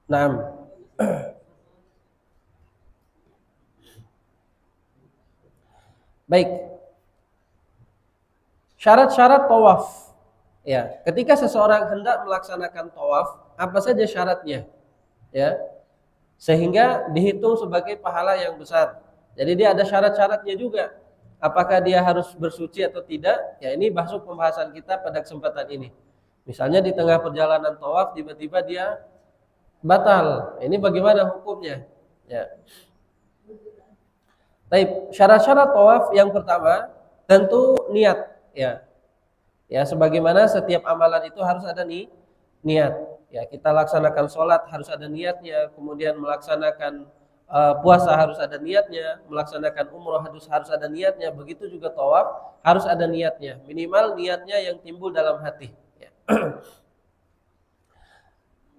Nah, baik. Syarat-syarat tawaf. Ya, ketika seseorang hendak melaksanakan tawaf, apa saja syaratnya? Ya, sehingga dihitung sebagai pahala yang besar. Jadi dia ada syarat-syaratnya juga. Apakah dia harus bersuci atau tidak? Ya, ini masuk pembahasan kita pada kesempatan ini. Misalnya di tengah perjalanan tawaf tiba-tiba dia batal. Ini bagaimana hukumnya? Ya. Baik, syarat-syarat tawaf yang pertama tentu niat, ya. Ya, sebagaimana setiap amalan itu harus ada niat. Ya, kita laksanakan sholat harus ada niatnya, kemudian melaksanakan puasa harus ada niatnya, melaksanakan umroh harus ada niatnya, begitu juga tawaf harus ada niatnya, minimal niatnya yang timbul dalam hati. Ya.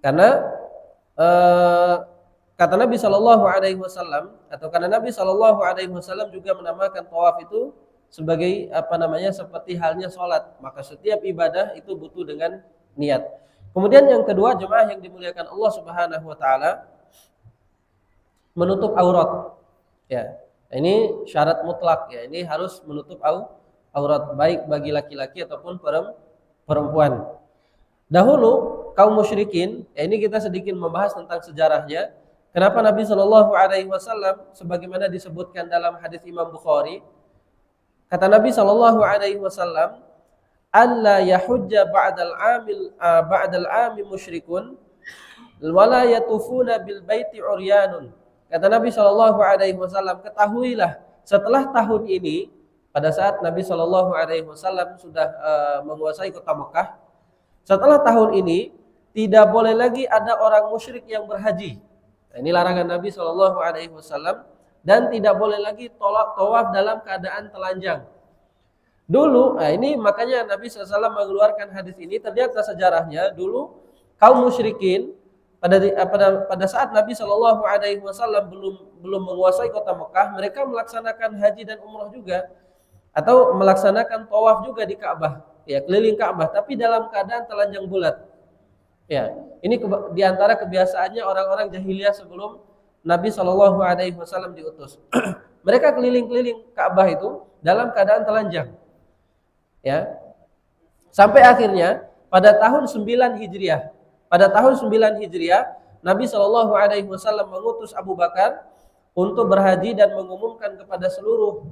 Karena kata Nabi Shallallahu Alaihi Wasallam atau karena Nabi Shallallahu Alaihi Wasallam juga menamakan tawaf itu sebagai seperti halnya sholat, maka setiap ibadah itu butuh dengan niat. Kemudian yang kedua, jemaah yang dimuliakan Allah Subhanahu Wa Taala, menutup aurat. Ya, ini syarat mutlak. Ya, ini harus menutup aurat baik bagi laki-laki ataupun perempuan. Dahulu kaum musyrikin, ya ini kita sedikit membahas tentang sejarahnya. Kenapa Nabi Shallallahu Alaihi Wasallam sebagaimana disebutkan dalam hadis Imam Bukhari, kata Nabi Shallallahu Alaihi Wasallam, alla yahujja ba'dal ami musyrikun wala yatufuna bil baiti uryanun. Kata Nabi Shallallahu Alaihi Wasallam, ketahuilah setelah tahun ini, pada saat Nabi Shallallahu Alaihi Wasallam sudah menguasai kota Mekah, setelah tahun ini tidak boleh lagi ada orang musyrik yang berhaji. Nah, ini larangan Nabi Shallallahu Alaihi Wasallam, dan tidak boleh lagi tawaf dalam keadaan telanjang. Dulu, nah ini makanya Nabi SAW mengeluarkan hadis ini. Ternyata sejarahnya dulu kaum musyrikin pada saat Nabi Shallallahu Alaihi Wasallam belum menguasai kota Mekah, mereka melaksanakan haji dan umroh juga, atau melaksanakan tawaf juga di Ka'bah, ya keliling Ka'bah, tapi dalam keadaan telanjang bulat. Ya, ini diantara kebiasaannya orang-orang jahiliyah sebelum Nabi Shallallahu Alaihi Wasallam diutus. Mereka keliling-keliling Ka'bah itu dalam keadaan telanjang. Ya, sampai akhirnya pada tahun 9 Hijriah, Nabi Shallallahu Alaihi Wasallam mengutus Abu Bakar untuk berhaji dan mengumumkan kepada seluruh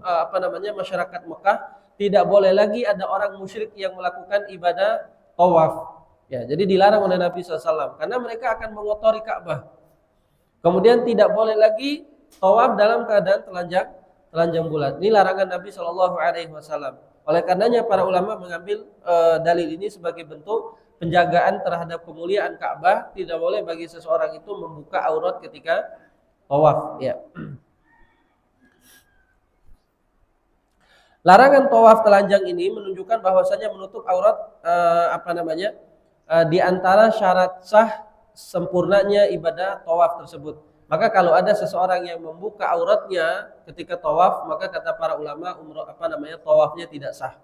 masyarakat Mekah, tidak boleh lagi ada orang musyrik yang melakukan ibadah tawaf. Ya, jadi dilarang oleh Nabi SAW karena mereka akan mengotori Ka'bah. Kemudian tidak boleh lagi tawaf dalam keadaan telanjang bulat. Ini larangan Nabi Shallallahu Alaihi Wasallam. Oleh karenanya para ulama mengambil dalil ini sebagai bentuk penjagaan terhadap kemuliaan Ka'bah. Tidak boleh bagi seseorang itu membuka aurat ketika tawaf. Ya. Larangan tawaf telanjang ini menunjukkan bahwasanya menutup aurat di antara syarat sah sempurnanya ibadah tawaf tersebut. Maka kalau ada seseorang yang membuka auratnya ketika tawaf, maka kata para ulama tawafnya tidak sah.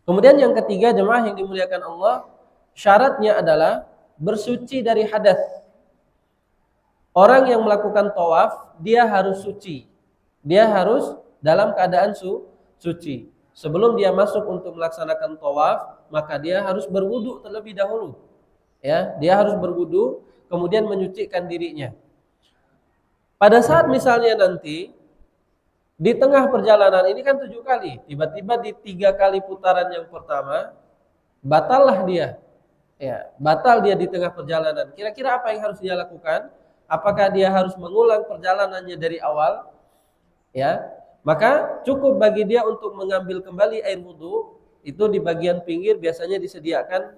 Kemudian yang ketiga, jemaah yang dimuliakan Allah, syaratnya adalah bersuci dari hadas. Orang yang melakukan tawaf, dia harus suci. Dia harus dalam keadaan suci. Sebelum dia masuk untuk melaksanakan tawaf, maka dia harus berwudu terlebih dahulu. Ya, dia harus berwudu, kemudian menyucikan dirinya. Pada saat misalnya nanti di tengah perjalanan ini kan 7 kali, tiba-tiba di 3 kali putaran yang pertama batallah dia. Ya, batal dia di tengah perjalanan. Kira-kira apa yang harus dia lakukan? Apakah dia harus mengulang perjalanannya dari awal? Ya, maka cukup bagi dia untuk mengambil kembali air wudu. Itu di bagian pinggir biasanya disediakan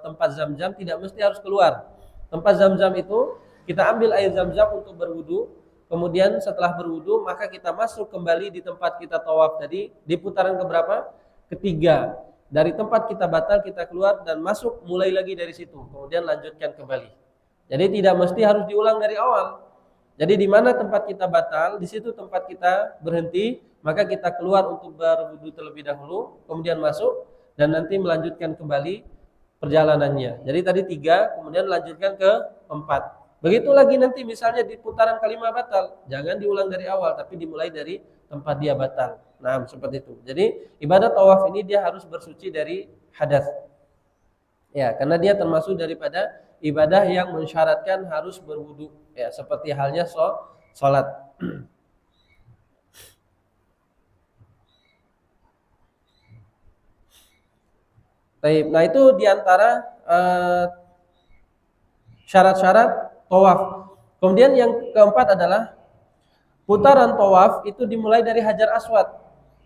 tempat zam-zam, tidak mesti harus keluar. Tempat zam-zam itu kita ambil air zam-zam untuk berwudu. Kemudian setelah berwudu maka kita masuk kembali di tempat kita tawaf tadi. Di putaran keberapa? ketiga. Dari tempat kita batal kita keluar dan masuk, mulai lagi dari situ, kemudian lanjutkan kembali. Jadi tidak mesti harus diulang dari awal. Jadi di mana tempat kita batal, di situ tempat kita berhenti, maka kita keluar untuk berwudu terlebih dahulu, kemudian masuk dan nanti melanjutkan kembali perjalanannya. Jadi tadi 3, kemudian lanjutkan ke 4. Begitu lagi nanti misalnya di putaran kelima batal, jangan diulang dari awal tapi dimulai dari tempat dia batal. Nah, seperti itu. Jadi ibadah tawaf ini dia harus bersuci dari hadas. Ya, karena dia termasuk daripada ibadah yang mensyaratkan harus berwudu. Ya, seperti halnya salat. Baik, nah itu diantara syarat-syarat tawaf. Kemudian yang keempat adalah putaran tawaf itu dimulai dari Hajar Aswad,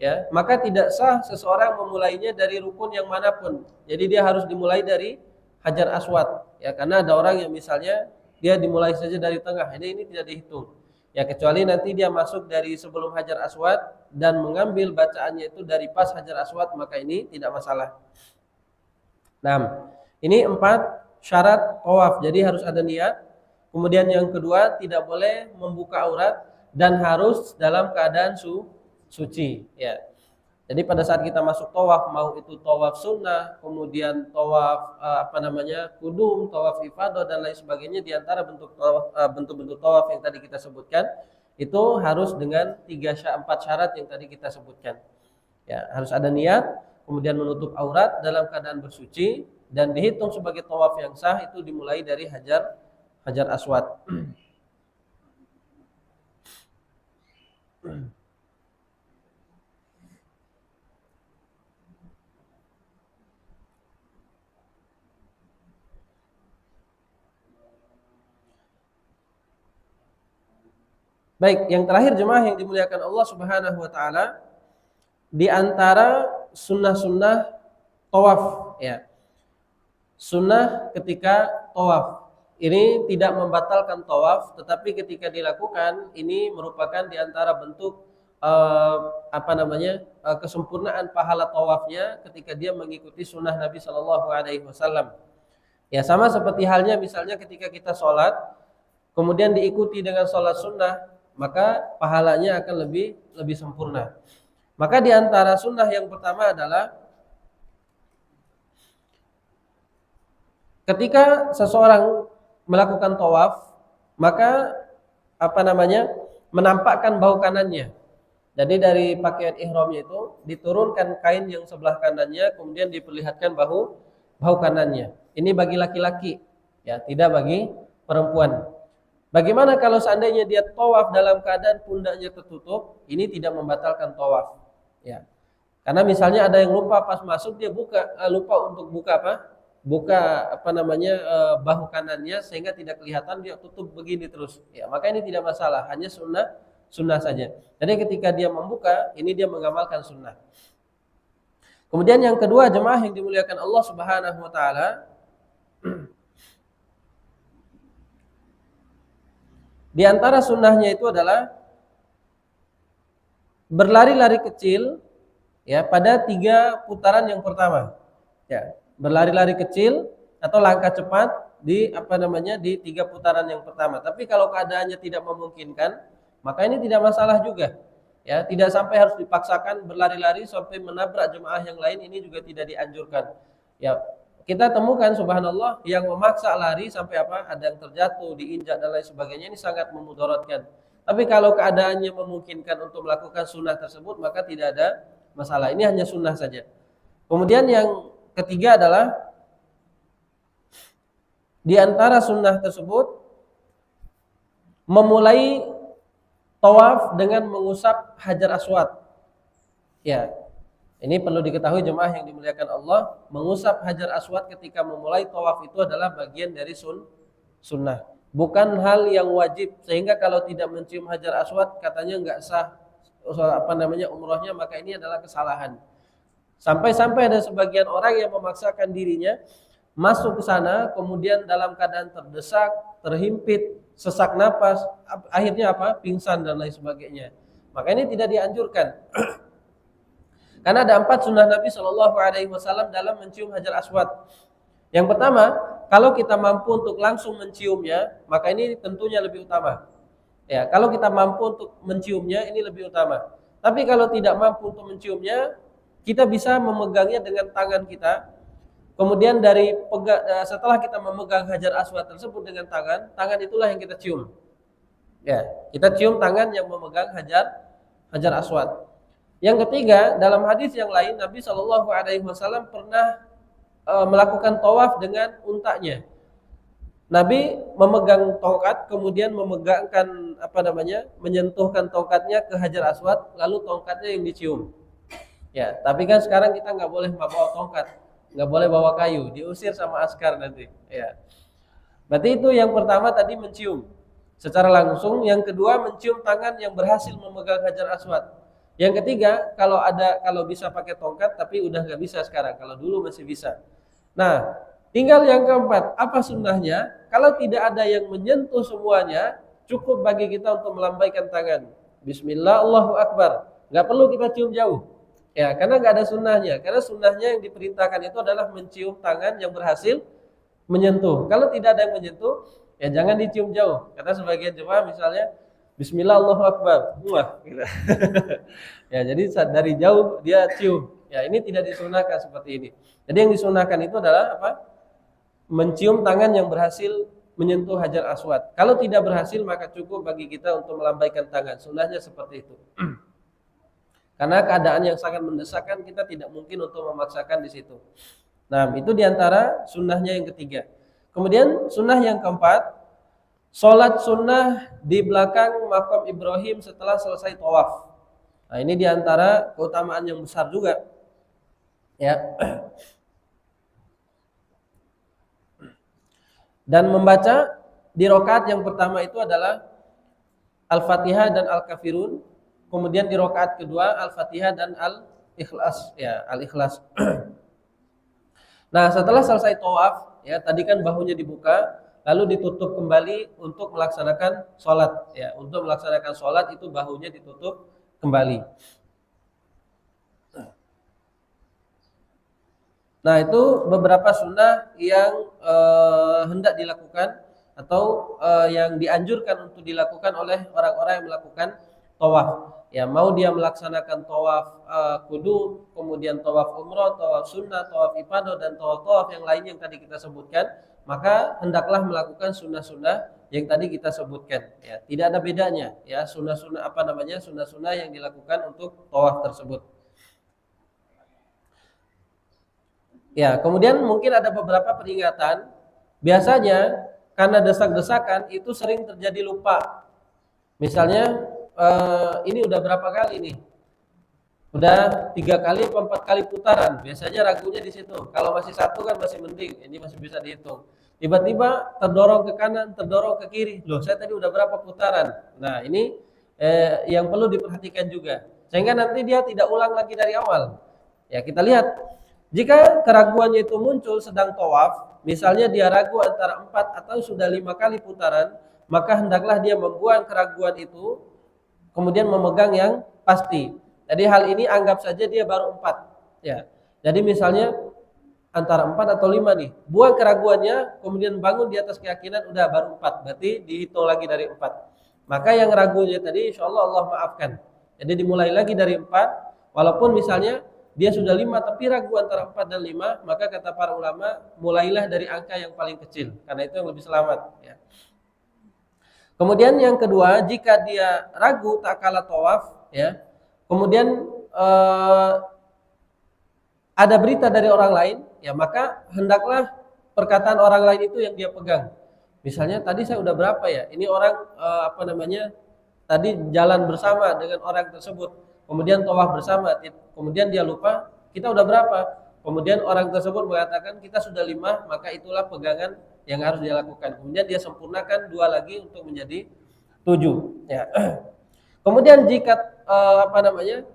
ya. Maka tidak sah seseorang memulainya dari rukun yang manapun. Jadi dia harus dimulai dari Hajar Aswad, ya. Karena ada orang yang misalnya dia dimulai saja dari tengah, ini tidak dihitung. Ya, kecuali nanti dia masuk dari sebelum Hajar Aswad dan mengambil bacaannya itu dari pas Hajar Aswad, maka ini tidak masalah. Nah, ini 4 syarat tawaf. Jadi harus ada niat. Kemudian yang kedua, tidak boleh membuka aurat dan harus dalam keadaan suci, ya. Jadi pada saat kita masuk tawaf, mau itu tawaf sunnah, kemudian tawaf kudum, tawaf ifadah dan lain sebagainya, di antara bentuk-bentuk tawaf yang tadi kita sebutkan, itu harus dengan 4 syarat yang tadi kita sebutkan. Ya, harus ada niat, kemudian menutup aurat dalam keadaan bersuci, dan dihitung sebagai tawaf yang sah itu dimulai dari Hajar Aswad. Baik, yang terakhir jemaah yang dimuliakan Allah Subhanahu wa taala, di antara sunnah-sunnah tawaf, ya. Sunnah ketika tawaf ini tidak membatalkan tawaf, tetapi ketika dilakukan ini merupakan di antara bentuk kesempurnaan pahala tawafnya ketika dia mengikuti sunnah Nabi Shallallahu Alaihi Wasallam. Ya, sama seperti halnya misalnya ketika kita sholat, kemudian diikuti dengan sholat sunnah, maka pahalanya akan lebih sempurna. Maka di antara sunnah yang pertama adalah ketika seseorang melakukan tawaf, maka menampakkan bahu kanannya. Jadi dari pakaian ihramnya itu diturunkan kain yang sebelah kanannya, kemudian diperlihatkan bahu kanannya. Ini bagi laki-laki, ya, tidak bagi perempuan. Bagaimana kalau seandainya dia tawaf dalam keadaan pundaknya tertutup? Ini tidak membatalkan tawaf, ya. Karena misalnya ada yang lupa pas masuk dia lupa untuk buka bahu kanannya sehingga tidak kelihatan, dia tutup begini terus. Ya, maka ini tidak masalah, hanya sunnah saja. Jadi ketika dia membuka, ini dia mengamalkan sunnah. Kemudian yang kedua, jemaah yang dimuliakan Allah Subhanahu wa taala, di antara sunnahnya itu adalah berlari-lari kecil, ya, pada 3 putaran yang pertama. Ya, berlari-lari kecil atau langkah cepat di 3 putaran yang pertama. Tapi kalau keadaannya tidak memungkinkan, maka ini tidak masalah juga. Ya, tidak sampai harus dipaksakan berlari-lari sampai menabrak jemaah yang lain, ini juga tidak dianjurkan. Ya, kita temukan subhanallah yang memaksa lari sampai ada yang terjatuh, diinjak dan lain sebagainya, ini sangat memudaratkan. Tapi kalau keadaannya memungkinkan untuk melakukan sunnah tersebut, maka tidak ada masalah. Ini hanya sunnah saja. Kemudian yang ketiga adalah di antara sunnah tersebut memulai tawaf dengan mengusap Hajar Aswad. Ya, ini perlu diketahui jemaah yang dimuliakan Allah, mengusap Hajar Aswad ketika memulai tawaf itu adalah bagian dari sunnah, bukan hal yang wajib. Sehingga kalau tidak mencium Hajar Aswad katanya nggak sah umrahnya, maka ini adalah kesalahan. Sampai-sampai ada sebagian orang yang memaksakan dirinya masuk ke sana, kemudian dalam keadaan terdesak, terhimpit, sesak napas, akhirnya pingsan dan lain sebagainya. Maka ini tidak dianjurkan. Karena ada 4 sunnah Nabi Shallallahu Alaihi Wasallam dalam mencium Hajar Aswad. Yang pertama, kalau kita mampu untuk langsung menciumnya, maka ini tentunya lebih utama. Ya, kalau kita mampu untuk menciumnya, ini lebih utama. Tapi kalau tidak mampu untuk menciumnya, kita bisa memegangnya dengan tangan kita. Kemudian setelah kita memegang Hajar Aswad tersebut dengan tangan itulah yang kita cium. Ya, kita cium tangan yang memegang Hajar Aswad. Yang ketiga, dalam hadis yang lain Nabi Shallallahu Alaihi Wasallam pernah melakukan tawaf dengan untanya. Nabi memegang tongkat, kemudian menyentuhkan tongkatnya ke Hajar Aswad, lalu tongkatnya yang dicium. Ya, tapi kan sekarang kita nggak boleh bawa tongkat, nggak boleh bawa kayu, diusir sama askar nanti. Ya, berarti itu yang pertama tadi mencium secara langsung. Yang kedua mencium tangan yang berhasil memegang Hajar Aswad. Yang ketiga, kalau bisa pakai tongkat, tapi udah nggak bisa sekarang. Kalau dulu masih bisa. Nah, tinggal yang keempat, apa sunnahnya? Kalau tidak ada yang menyentuh semuanya, cukup bagi kita untuk melambaikan tangan. Bismillah, Allahu Akbar. Nggak perlu kita cium jauh. Ya, karena nggak ada sunnahnya. Karena sunnahnya yang diperintahkan itu adalah mencium tangan yang berhasil menyentuh. Kalau tidak ada yang menyentuh, ya jangan dicium jauh. Karena sebagian jemaah misalnya Bismillah Allahu Akbar, gitu. Ya, jadi dari jauh dia cium. Ya, ini tidak disunahkan seperti ini. Jadi yang disunahkan itu adalah apa? Mencium tangan yang berhasil menyentuh Hajar Aswad. Kalau tidak berhasil, maka cukup bagi kita untuk melambaikan tangan. Sunnahnya seperti itu. Karena keadaan yang sangat mendesakkan, kita tidak mungkin untuk memaksakan di situ. Nah, itu diantara sunnahnya yang ketiga. Kemudian sunnah yang keempat, sholat sunnah di belakang makam Ibrahim setelah selesai tawaf. Nah, ini diantara keutamaan yang besar juga. Ya. Dan membaca di rakaat yang pertama itu adalah Al-Fatihah dan Al-Kafirun. Kemudian di rakaat kedua Al-Fatihah dan Al-Ikhlas. Ya, Al-Ikhlas. Nah, setelah selesai tawaf, ya tadi kan bahunya dibuka, lalu ditutup kembali untuk melaksanakan sholat. Ya, untuk melaksanakan sholat itu bahunya ditutup kembali. Nah, itu beberapa sunnah yang hendak dilakukan atau yang dianjurkan untuk dilakukan oleh orang-orang yang melakukan tawaf. Ya, mau dia melaksanakan tawaf kudum, kemudian tawaf umroh, tawaf sunnah, tawaf ifadah, dan tawaf yang lain yang tadi kita sebutkan, maka hendaklah melakukan sunnah-sunnah yang tadi kita sebutkan. Ya, tidak ada bedanya. Ya, sunnah-sunnah sunnah-sunnah yang dilakukan untuk tawaf tersebut. Ya, kemudian mungkin ada beberapa peringatan. Biasanya karena desak-desakan itu sering terjadi lupa. Misalnya ini udah berapa kali nih? Udah 3 kali atau 4 kali putaran. Biasanya ragunya di situ. Kalau masih satu kan masih mending, ini masih bisa dihitung. Tiba-tiba terdorong ke kanan, terdorong ke kiri. Loh, saya tadi udah berapa putaran? Nah, ini yang perlu diperhatikan juga. Sehingga nanti dia tidak ulang lagi dari awal. Ya, kita lihat. Jika keraguannya itu muncul sedang tawaf, misalnya dia ragu antara 4 atau sudah 5 kali putaran, maka hendaklah dia membuang keraguan itu, kemudian memegang yang pasti. Jadi hal ini anggap saja dia baru 4. Ya. Jadi misalnya antara 4 atau 5 nih, buang keraguannya, kemudian bangun di atas keyakinan, udah baru 4, berarti dihitung lagi dari 4. Maka yang ragunya tadi insya Allah maafkan. Jadi dimulai lagi dari 4, walaupun misalnya dia sudah 5 tapi ragu antara 4 dan 5, maka kata para ulama mulailah dari angka yang paling kecil, karena itu yang lebih selamat. Ya. Kemudian yang kedua, jika dia ragu tak kala tawaf, ya, kemudian ada berita dari orang lain, ya maka hendaklah perkataan orang lain itu yang dia pegang. Misalnya tadi saya udah berapa ya? Ini orang tadi jalan bersama dengan orang tersebut, kemudian tawaf bersama, kemudian dia lupa, kita udah berapa? Kemudian orang tersebut mengatakan kita sudah 5, maka itulah pegangan yang harus dia lakukan. Kemudian dia sempurnakan 2 lagi untuk menjadi 7. Ya. Kemudian jika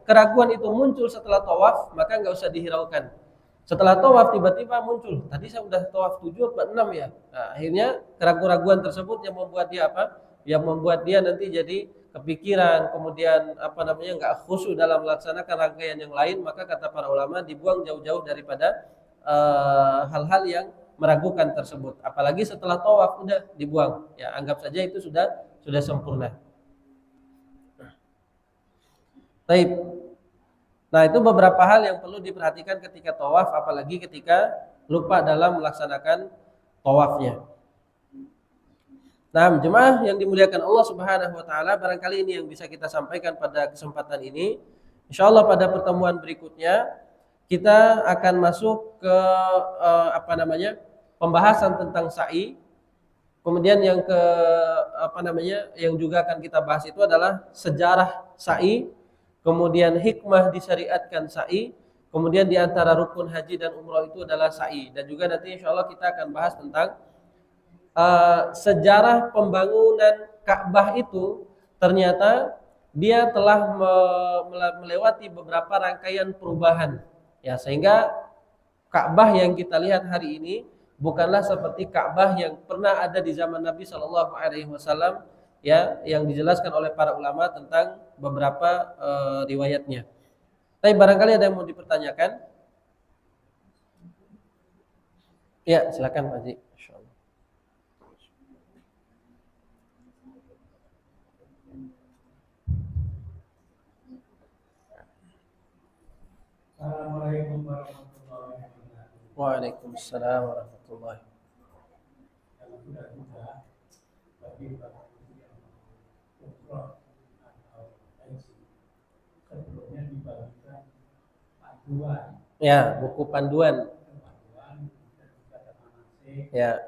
keraguan itu muncul setelah tawaf, maka nggak usah dihiraukan. Setelah tawaf tiba-tiba muncul, tadi saya udah tawaf 7 atau 6 ya. Nah, akhirnya keraguan-keraguan tersebut yang membuat dia apa? Yang membuat dia nanti jadi kepikiran, kemudian nggak khusyuk dalam melaksanakan rangkaian yang lain, maka kata para ulama dibuang jauh-jauh daripada hal-hal yang meragukan tersebut. Apalagi setelah tawaf udah dibuang, ya anggap saja itu sudah sempurna. Baik. Nah, itu beberapa hal yang perlu diperhatikan ketika tawaf, apalagi ketika lupa dalam melaksanakan tawafnya. Nah, jemaah yang dimuliakan Allah Subhanahu wa taala, barangkali ini yang bisa kita sampaikan pada kesempatan ini. Insyaallah pada pertemuan berikutnya kita akan masuk ke pembahasan tentang sa'i. Kemudian yang yang juga akan kita bahas itu adalah sejarah sa'i, kemudian hikmah disyariatkan sa'i, kemudian di antara rukun haji dan umrah itu adalah sa'i, dan juga nanti insyaallah kita akan bahas tentang sejarah pembangunan Ka'bah itu. Ternyata dia telah melewati beberapa rangkaian perubahan, ya, sehingga Ka'bah yang kita lihat hari ini bukanlah seperti Ka'bah yang pernah ada di zaman Nabi Shallallahu Alaihi Wasallam, ya, yang dijelaskan oleh para ulama tentang beberapa riwayatnya. Tapi barangkali ada yang mau dipertanyakan? Ya, silakan Pak Haji. Assalamualaikum warahmatullahi wabarakatuh. Waalaikumsalam warahmatullahi Kalau sudah bagi para yang umroh atau haji, sebelumnya dibagikan panduan. Ya, buku panduan. Panduan dan juga ada manasik. Ya.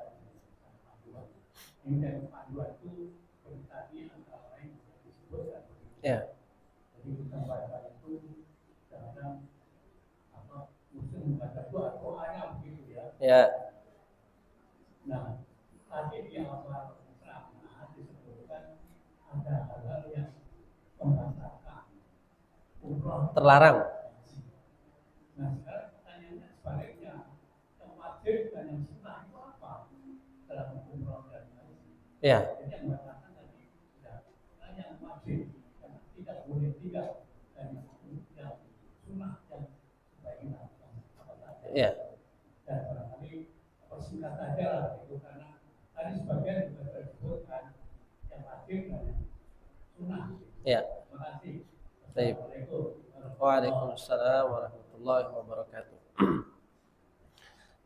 Panduan. Ini dari panduan itu tadi antara lain disebutkan. Ya. Jadi kita baca itu kadang muslim membaca doa-doanya begitu ya. Ya. Nah, tadi di awal ceramah disebutkan ada hal-hal yang membatalkan umroh Terlarang. Nah, sekarang pertanyaannya sebaliknya, yang wajib dan yang sunnah itu apa dalam umroh dan haji? Ya. Jadi yang membatalkan tadi sudah, yang wajib yang tidak boleh tidak, dan yang sunnah yang sebaiknya apa saja. Ya. Dan barangkali persingkat saja lah itu, karena tadi sebagian juga sudah disebutkan yang wajib dan yang sunnah. Ya. Terima kasih. Baik. Assalamualaikum. Waalaikumsalam warahmatullahi wabarakatuh.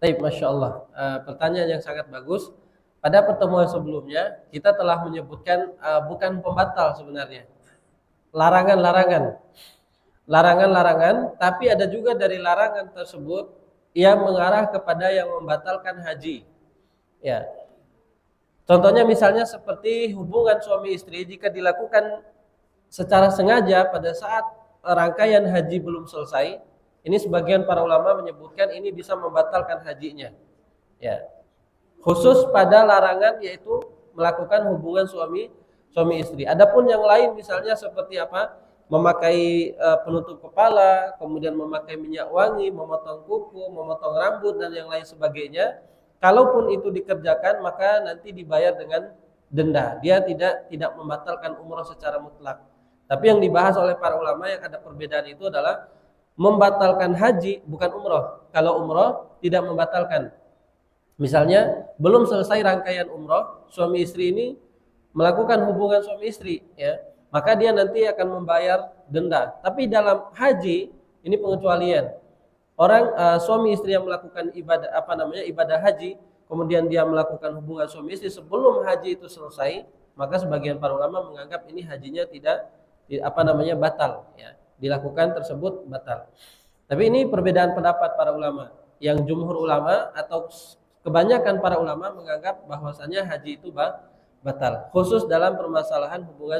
Baik, Masya Allah. Pertanyaan yang sangat bagus. Pada pertemuan sebelumnya kita telah menyebutkan bukan pembatal sebenarnya, larangan-larangan. Larangan-larangan, tapi ada juga dari larangan tersebut yang mengarah kepada yang membatalkan haji. Ya. Contohnya misalnya seperti hubungan suami istri jika dilakukan secara sengaja pada saat rangkaian haji belum selesai, ini sebagian para ulama menyebutkan ini bisa membatalkan hajinya. Ya. Khusus pada larangan yaitu melakukan hubungan suami istri. Adapun yang lain misalnya seperti apa? Memakai penutup kepala, kemudian memakai minyak wangi, memotong kuku, memotong rambut dan yang lain sebagainya. Kalaupun itu dikerjakan maka nanti dibayar dengan denda. Dia tidak membatalkan umroh secara mutlak. Tapi yang dibahas oleh para ulama yang ada perbedaan itu adalah membatalkan haji bukan umroh. Kalau umroh tidak membatalkan. Misalnya belum selesai rangkaian umroh, suami istri ini melakukan hubungan suami istri, ya, maka dia nanti akan membayar denda. Tapi dalam haji ini pengecualian. Orang suami istri yang melakukan ibadah haji, kemudian dia melakukan hubungan suami istri sebelum haji itu selesai, maka sebagian para ulama menganggap ini hajinya tidak batal, ya, dilakukan tersebut batal. Tapi ini perbedaan pendapat para ulama. Yang jumhur ulama atau kebanyakan para ulama menganggap bahwasanya haji itu batal, khusus dalam permasalahan hubungan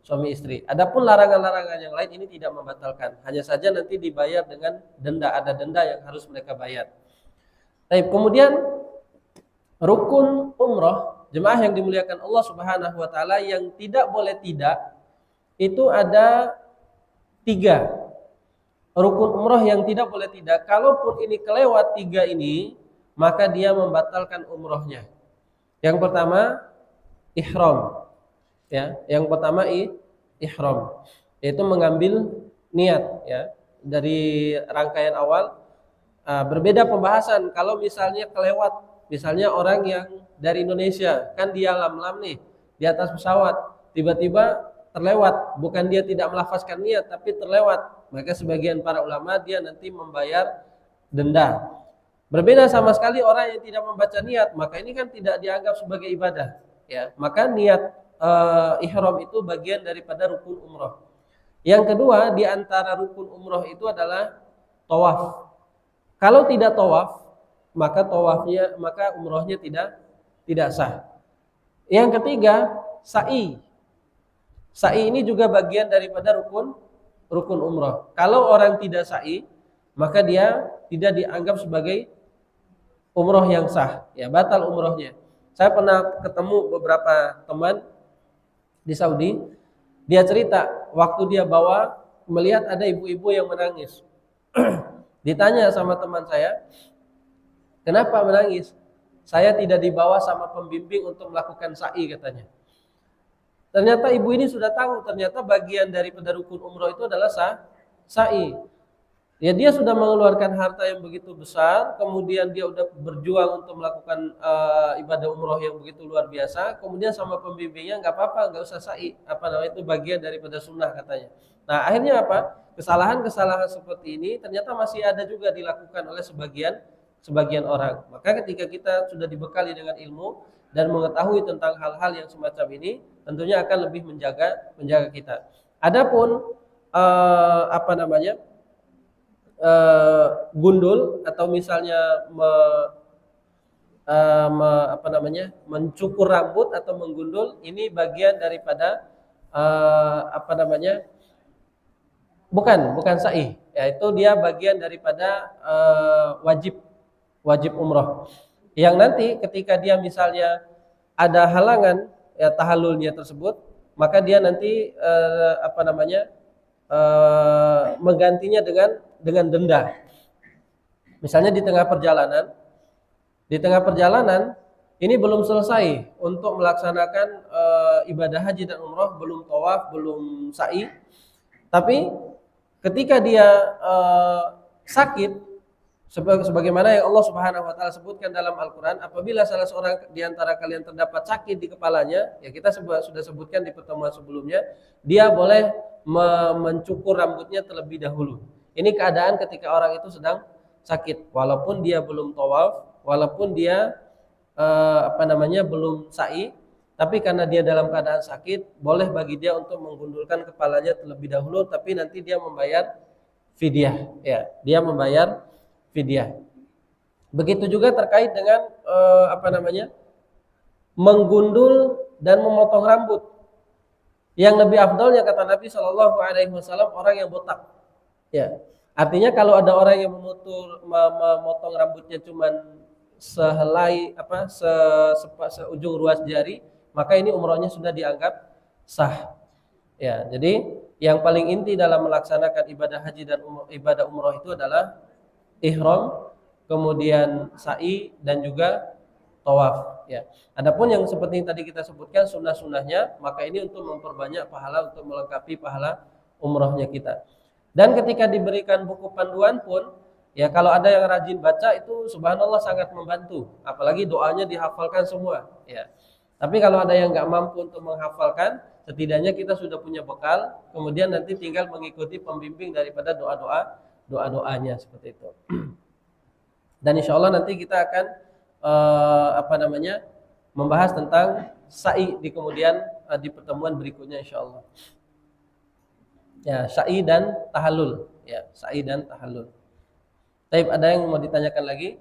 suami istri. Adapun larangan-larangan yang lain ini tidak membatalkan, hanya saja nanti dibayar dengan denda, ada denda yang harus mereka bayar. Baik, kemudian rukun umroh, jemaah yang dimuliakan Allah Subhanahu wa taala, yang tidak boleh tidak itu ada 3. Rukun umroh yang tidak boleh tidak, kalaupun ini kelewat 3 ini, maka dia membatalkan umrohnya. Yang pertama, ihram. Ya, yang pertama ihram, yaitu mengambil niat ya dari rangkaian awal. Berbeda pembahasan kalau misalnya kelewat, misalnya orang yang dari Indonesia kan dia lam-lam nih di atas pesawat, tiba-tiba terlewat, bukan dia tidak melafazkan niat tapi terlewat, maka sebagian para ulama dia nanti membayar denda. Berbeda sama sekali orang yang tidak membaca niat, maka ini kan tidak dianggap sebagai ibadah ya. Maka niat ihram itu bagian daripada rukun umroh. Yang kedua di antara rukun umroh itu adalah tawaf. Kalau tidak tawaf, maka umrohnya tidak sah. Yang ketiga, sa'i. Sa'i ini juga bagian daripada rukun umroh. Kalau orang tidak sa'i, maka dia tidak dianggap sebagai umroh yang sah, ya batal umrohnya. Saya pernah ketemu beberapa teman di Saudi, dia cerita waktu dia bawa melihat ada ibu-ibu yang menangis. Ditanya sama teman saya, kenapa menangis? Saya tidak dibawa sama pembimbing untuk melakukan sa'i katanya. Ternyata ibu ini sudah tahu, ternyata bagian daripada rukun umroh itu adalah sa'i. Ya dia sudah mengeluarkan harta yang begitu besar, kemudian dia udah berjuang untuk melakukan ibadah umroh yang begitu luar biasa, kemudian sama pembimbingnya nggak apa-apa, nggak usah sa'i, apa namanya itu bagian daripada sunnah katanya. Nah akhirnya apa? Kesalahan-kesalahan seperti ini ternyata masih ada juga dilakukan oleh sebagian orang. Maka ketika kita sudah dibekali dengan ilmu dan mengetahui tentang hal-hal yang semacam ini, tentunya akan lebih menjaga kita. Adapun apa namanya? Gundul atau misalnya mencukur rambut atau menggundul, ini bagian daripada apa namanya, bukan sa'i, yaitu dia bagian daripada wajib umroh yang nanti ketika dia misalnya ada halangan ya tahallulnya tersebut, maka dia nanti apa namanya menggantinya dengan denda. Misalnya di tengah perjalanan ini belum selesai untuk melaksanakan ibadah haji dan umroh, belum tawaf, belum sa'i, tapi ketika dia sakit, sebagaimana yang Allah Subhanahu wa taala sebutkan dalam Al-Qur'an, apabila salah seorang di antara kalian terdapat sakit di kepalanya, ya kita sudah sebutkan di pertemuan sebelumnya, dia boleh mencukur rambutnya terlebih dahulu. Ini keadaan ketika orang itu sedang sakit, walaupun dia belum tawaf, walaupun dia apa namanya belum sa'i, tapi karena dia dalam keadaan sakit, boleh bagi dia untuk menggundulkan kepalanya terlebih dahulu, tapi nanti dia membayar fidyah, ya, dia membayar fidyah. Begitu juga terkait dengan apa namanya menggundul dan memotong rambut. Yang lebih afdalnya kata Nabi Shallallahu Alaihi Wasallam orang yang botak. Ya, artinya kalau ada orang yang memotong rambutnya cuman sehelai seujung ruas jari, maka ini umrohnya sudah dianggap sah. Ya, jadi yang paling inti dalam melaksanakan ibadah haji dan ibadah umroh itu adalah ihram, kemudian sa'i dan juga tawaf. Ya. Adapun yang seperti yang tadi kita sebutkan sunnah-sunnahnya, maka ini untuk memperbanyak pahala, untuk melengkapi pahala umrohnya kita. Dan ketika diberikan buku panduan pun, ya kalau ada yang rajin baca itu subhanallah sangat membantu. Apalagi doanya dihafalkan semua. Ya. Tapi kalau ada yang nggak mampu untuk menghafalkan, setidaknya kita sudah punya bekal. Kemudian nanti tinggal mengikuti pembimbing daripada doa-doanya seperti itu. Dan insya Allah nanti kita akan apa namanya membahas tentang sa'i di kemudian di pertemuan berikutnya insya Allah. Ya, sa'i dan tahallul. Ya, sa'i dan tahallul. Baik, ada yang mau ditanyakan lagi?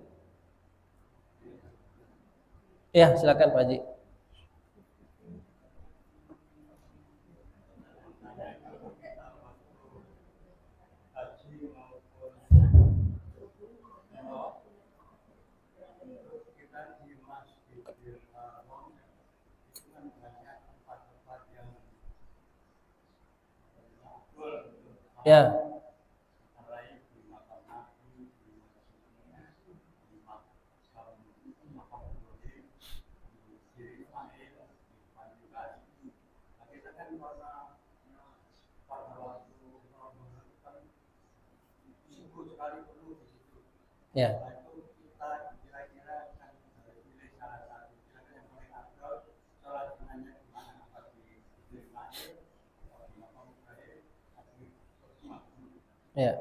Ya, silakan Pak Haji. Ya. Ya. Ya.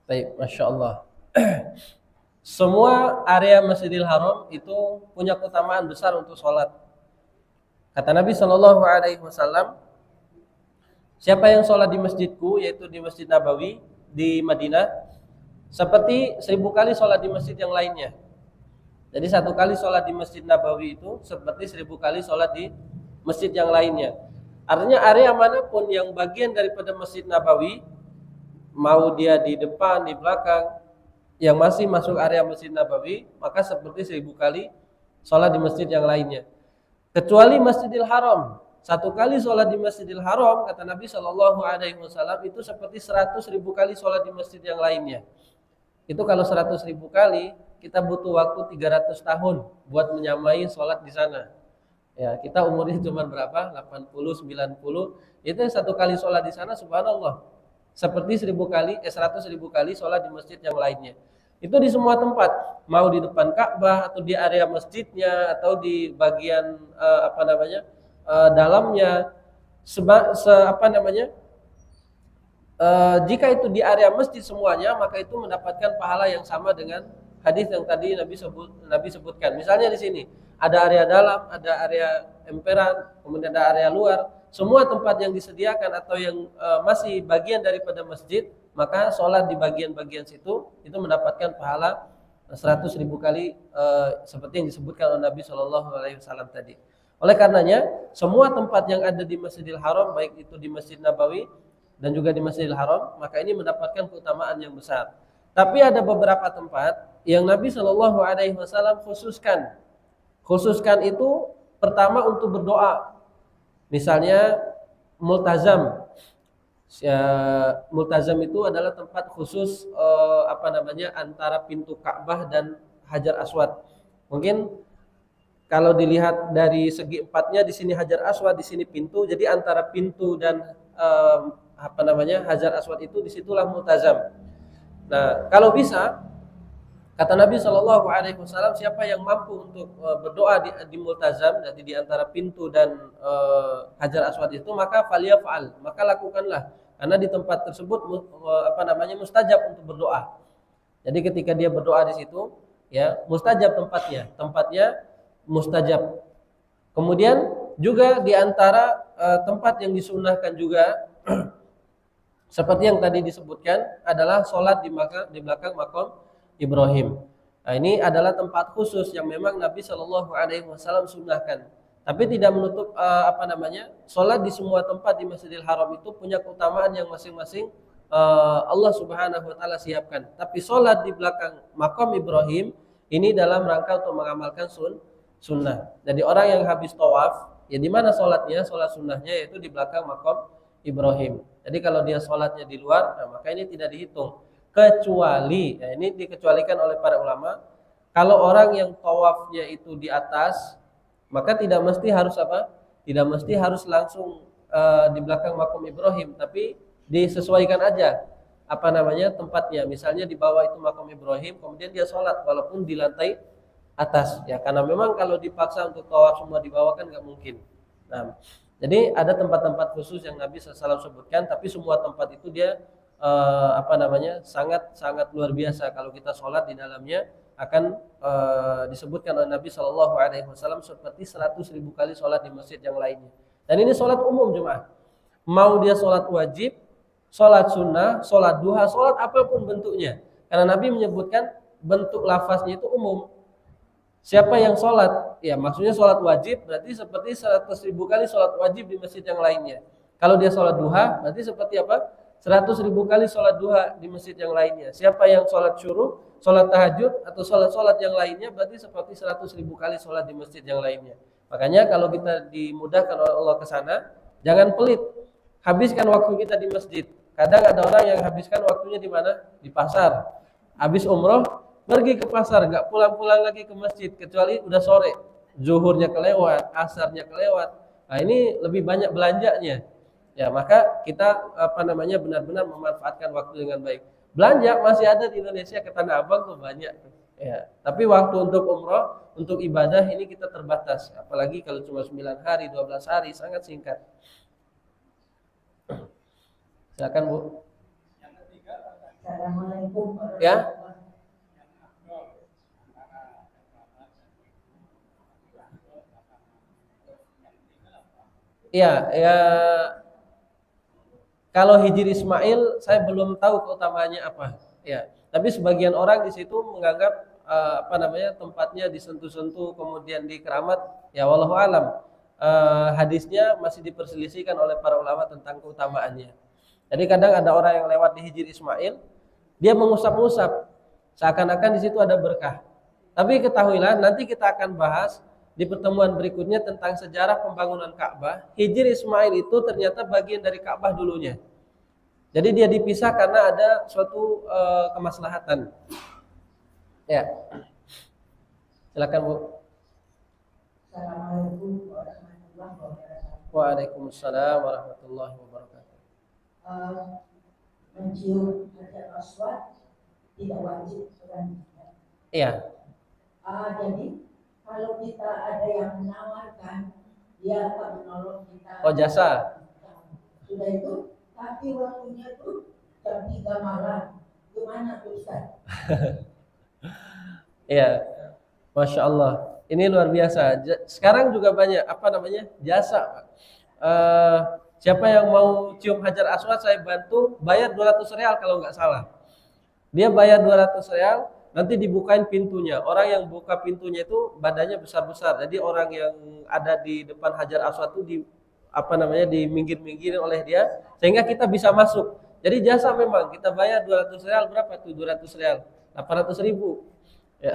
Baik, Masya Allah. Semua area Masjidil Haram itu punya keutamaan besar untuk sholat. Kata Nabi Shallallahu Alaihi Wasallam, siapa yang sholat di masjidku, yaitu di Masjid Nabawi di Madinah, seperti 1000 kali sholat di masjid yang lainnya. Jadi 1 kali sholat di Masjid Nabawi itu seperti 1000 kali sholat di masjid yang lainnya. Artinya area manapun yang bagian daripada Masjid Nabawi, mau dia di depan, di belakang, yang masih masuk area Masjid Nabawi, maka seperti 1000 kali sholat di masjid yang lainnya. Kecuali Masjidil Haram, 1 kali sholat di Masjidil Haram, kata Nabi Shallallahu Alaihi Wasallam, itu seperti 100.000 kali sholat di masjid yang lainnya. Itu kalau 100.000 kali, kita butuh waktu 300 tahun buat menyamai sholat di sana. Ya, kita umurnya cuma berapa? 80, 90. Itu 1 kali sholat di sana, subhanallah. Seperti 100.000 kali sholat di masjid yang lainnya. Itu di semua tempat, mau di depan Ka'bah atau di area masjidnya atau di bagian dalamnya, jika itu di area masjid semuanya, maka itu mendapatkan pahala yang sama dengan hadis yang tadi Nabi sebutkan. Misalnya di sini ada area dalam, ada area emperan, kemudian ada area luar. Semua tempat yang disediakan atau yang masih bagian daripada masjid, maka sholat di bagian-bagian situ itu mendapatkan pahala 100.000 kali seperti yang disebutkan oleh Nabi Shallallahu Alaihi Wasallam tadi. Oleh karenanya, semua tempat yang ada di Masjidil Haram, baik itu di Masjid Nabawi dan juga di Masjidil Haram, maka ini mendapatkan keutamaan yang besar. Tapi ada beberapa tempat yang Nabi Shallallahu Alaihi Wasallam khususkan itu pertama untuk berdoa. Misalnya multazam. Multazam itu adalah tempat khusus antara pintu Ka'bah dan Hajar Aswad. Mungkin kalau dilihat dari segi empatnya, di sini Hajar Aswad, di sini pintu. Jadi antara pintu dan Hajar Aswad itu disitulah multazam. Nah, kalau bisa, kata Nabi Shallallahu Alaihi Wasallam, siapa yang mampu untuk berdoa di multazam, jadi di antara pintu dan Hajar Aswad itu, maka falyaf'al, maka lakukanlah, karena di tempat tersebut mustajab untuk berdoa. Jadi ketika dia berdoa di situ, ya mustajab tempatnya mustajab. Kemudian juga di antara tempat yang disunahkan juga seperti yang tadi disebutkan adalah sholat di belakang makam Ibrahim. Nah, ini adalah tempat khusus yang memang Nabi Shallallahu Alaihi Wasallam sunnahkan. Tapi tidak menutup sholat di semua tempat di Masjidil Haram itu punya keutamaan yang masing-masing Allah Subhanahu Wa Taala siapkan. Tapi sholat di belakang makam Ibrahim ini dalam rangka untuk mengamalkan sunnah. Jadi orang yang habis tawaf, ya di mana sholatnya? Sholat sunnahnya yaitu di belakang makam Ibrahim. Jadi kalau dia sholatnya di luar, nah maka ini tidak dihitung. Kecuali, ya ini dikecualikan oleh para ulama, kalau orang yang tawafnya itu di atas, maka tidak mesti harus Tidak mesti harus langsung di belakang makam Ibrahim, tapi disesuaikan aja tempatnya. Misalnya di bawah itu makam Ibrahim, kemudian dia sholat walaupun di lantai atas, ya karena memang kalau dipaksa untuk tawaf semua di bawah kan nggak mungkin. Nah, jadi ada tempat-tempat khusus yang Nabi SAW sebutkan, tapi semua tempat itu dia sangat luar biasa. Kalau kita sholat di dalamnya akan disebutkan oleh Nabi Shallallahu Alaihi Wasallam seperti 100.000 kali sholat di masjid yang lainnya. Dan ini sholat umum jemaah. Mau dia sholat wajib, sholat sunnah, sholat duha, sholat apapun bentuknya. Karena Nabi menyebutkan bentuk lafaznya itu umum. Siapa yang sholat, ya maksudnya sholat wajib berarti seperti 100.000 kali sholat wajib di masjid yang lainnya. Kalau dia sholat duha berarti seperti apa? 100.000 kali sholat duha di masjid yang lainnya. Siapa yang sholat syuruq, sholat tahajud atau sholat yang lainnya berarti seperti 100.000 kali sholat di masjid yang lainnya. Makanya kalau kita dimudahkan oleh Allah ke sana, jangan pelit. Habiskan waktu kita di masjid. Kadang ada orang yang habiskan waktunya di mana? Di pasar. Habis umroh pergi ke pasar, nggak pulang-pulang lagi ke masjid kecuali udah sore, zuhurnya kelewat, asarnya kelewat. Nah ini lebih banyak belanjanya, Ya, maka kita benar-benar memanfaatkan waktu dengan baik. Belanja masih ada di Indonesia ke Tanah Abang tuh banyak. Ya, tapi waktu untuk umroh, untuk ibadah ini kita terbatas. Apalagi kalau cuma 9 hari, 12 hari, sangat singkat. Silakan Bu. Assalamualaikum Ya. Iya, ya. Kalau Hijri Ismail saya belum tahu keutamaannya apa. Ya, tapi sebagian orang di situ menganggap tempatnya disentuh-sentuh kemudian dikeramat. Ya, wallahu alam. Hadisnya masih diperselisihkan oleh para ulama tentang keutamaannya. Jadi kadang ada orang yang lewat di Hijri Ismail, dia mengusap-usap seakan-akan di situ ada berkah. Tapi ketahuilah nanti kita akan bahas di pertemuan berikutnya tentang sejarah pembangunan Ka'bah. Hijri Ismail itu ternyata bagian dari Ka'bah dulunya. Jadi dia dipisah karena ada suatu kemaslahatan. Ya. Silakan Bu. Assalamualaikum warahmatullahi wabarakatuh. Waalaikumsalam warahmatullahi wabarakatuh. Mencium Hajar Aswad tidak wajib kan? Iya. Jadi kalau kita ada yang menawarkan, dia akan menolong kita. Oh, jasa. Sudah itu, tapi waktunya itu jam 3 malam. Gimana tuh Ustaz? Iya. Masya Allah. Ini luar biasa. Sekarang juga banyak jasa, Pak. Siapa yang mau cium Hajar Aswad saya bantu, bayar 200 real kalau nggak salah. Dia bayar 200 real, nanti dibukain pintunya. Orang yang buka pintunya itu badannya besar-besar. Jadi orang yang ada di depan Hajar Aswad itu diminggir-minggirin oleh dia sehingga kita bisa masuk. Jadi jasa memang kita bayar 200 real, berapa tuh 200 real? 800 ribu. Ya.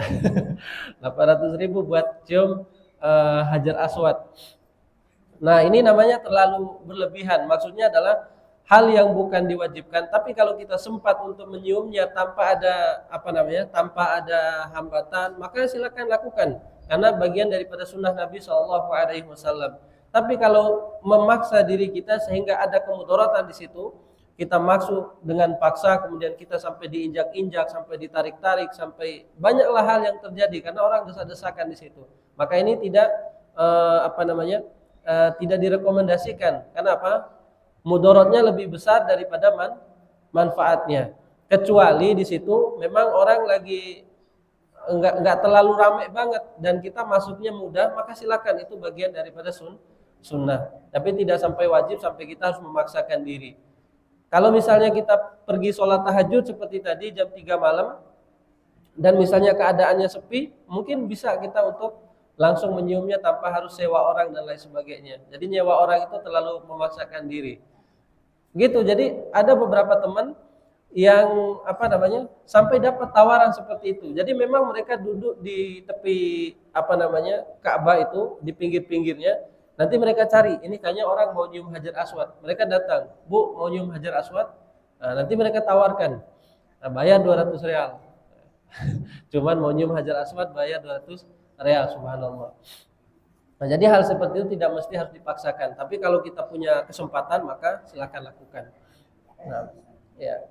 800 ribu buat cium Hajar Aswad. Nah, ini namanya terlalu berlebihan. Maksudnya adalah hal yang bukan diwajibkan, tapi kalau kita sempat untuk menyiumnya tanpa ada tanpa ada hambatan, maka silakan lakukan karena bagian daripada sunnah Nabi SAW. Tapi kalau memaksa diri kita sehingga ada kemudaratan di situ, kita masuk dengan paksa, kemudian kita sampai diinjak-injak, sampai ditarik-tarik, sampai banyaklah hal yang terjadi karena orang desak-desakan di situ. Maka ini tidak tidak direkomendasikan. Kenapa? Mudaratnya lebih besar daripada manfaatnya. Kecuali di situ memang orang lagi enggak terlalu ramai banget dan kita masuknya mudah, maka silakan, itu bagian daripada sunnah. Tapi tidak sampai wajib sampai kita harus memaksakan diri. Kalau misalnya kita pergi sholat tahajud seperti tadi jam 3 malam dan misalnya keadaannya sepi, mungkin bisa kita untuk langsung menyiumnya tanpa harus sewa orang dan lain sebagainya. Jadi nyewa orang itu terlalu memaksakan diri. Gitu. Jadi ada beberapa teman yang sampai dapat tawaran seperti itu. Jadi memang mereka duduk di tepi Ka'bah itu di pinggir-pinggirnya. Nanti mereka cari, ini kayaknya orang mau nyium Hajar Aswad. Mereka datang, "Bu, mau nyium Hajar Aswad?" Nah, nanti mereka tawarkan. Nah, bayar 200 real. Cuman mau nyium Hajar Aswad bayar 200 real, subhanallah. Nah, jadi hal seperti itu tidak mesti harus dipaksakan. Tapi kalau kita punya kesempatan maka silakan lakukan. Nah, ya.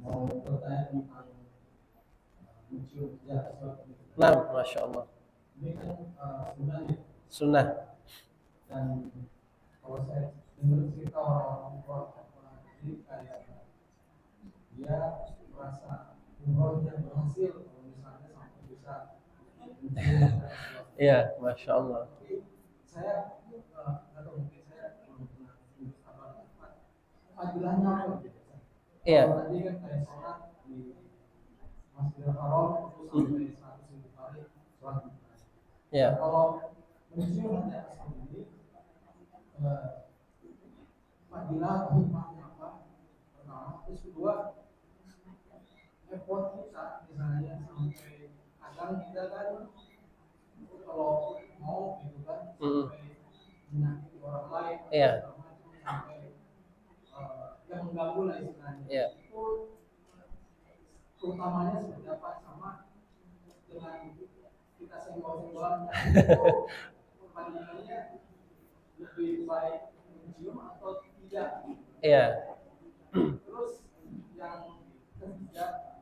Mau bertanya tentang mencium Hajar Aswad. Nah, masya Allah. Ini kan sebenarnya Sunnah. dan kalau saya dengar cerita orang ini kayak dia merasa umrohnya berhasil kalau misalnya sampai bisa mencium Hajar Aswad. Iya, masya Allah. Saya atau mungkin saya belum pernah fadilahnya apa gitu. Iya. Kalau tadi kan kayak sholat di Masjidil Haram itu sampai 100.000 kali sholat. Iya. Kalau mencium Hajar Aswad ini fadilah hikmahnya apa? Pertama, terus kedua effort kita misalnya sampai kadang kita kan kalau mau gitu kan sampai menyakiti orang lain, Iya. sampai yang mengganggu lah istilahnya. Iya. Itu keutamanya seperti apa sama dengan kita senggol-senggolan perbandingannya lebih baik mencium atau tidak. Iya. Terus yang ketiga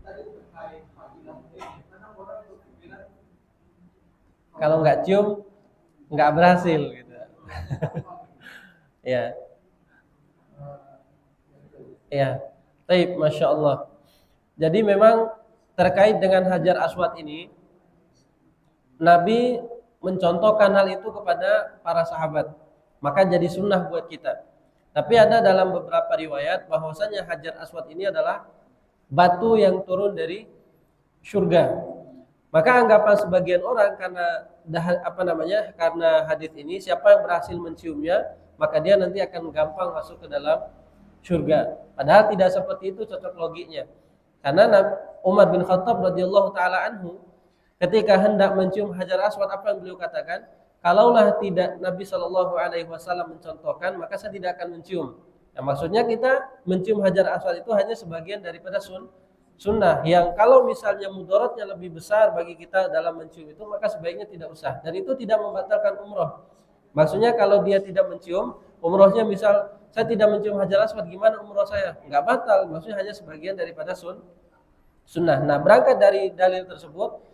tadi terkait fadilah karena orang berpikiran Kalau nggak cium nggak berhasil gitu. Iya. Iya. Baik, Masya Allah. Jadi memang terkait dengan Hajar Aswad ini, Nabi mencontohkan hal itu kepada para sahabat. Maka jadi sunnah buat kita. Tapi ada dalam beberapa riwayat bahwasanya Hajar Aswad ini adalah batu yang turun dari surga. Maka anggapan sebagian orang karena karena hadis ini, siapa yang berhasil menciumnya, maka dia nanti akan gampang masuk ke dalam surga. Padahal tidak seperti itu cocok logiknya. Karena Umar bin Khattab radhiyallahu taala anhu ketika hendak mencium Hajar Aswad, apa yang beliau katakan? Kalaulah tidak Nabi Shallallahu alaihi wasallam mencontohkan, maka saya tidak akan mencium. Nah, maksudnya kita mencium Hajar Aswad itu hanya sebagian daripada sunnah yang kalau misalnya mudaratnya lebih besar bagi kita dalam mencium itu, maka sebaiknya tidak usah. Dan itu tidak membatalkan umroh. Maksudnya kalau dia tidak mencium, umrohnya misal saya tidak mencium Hajar Aswad, gimana umroh saya? Enggak batal, maksudnya hanya sebagian daripada sunnah. Nah, berangkat dari dalil tersebut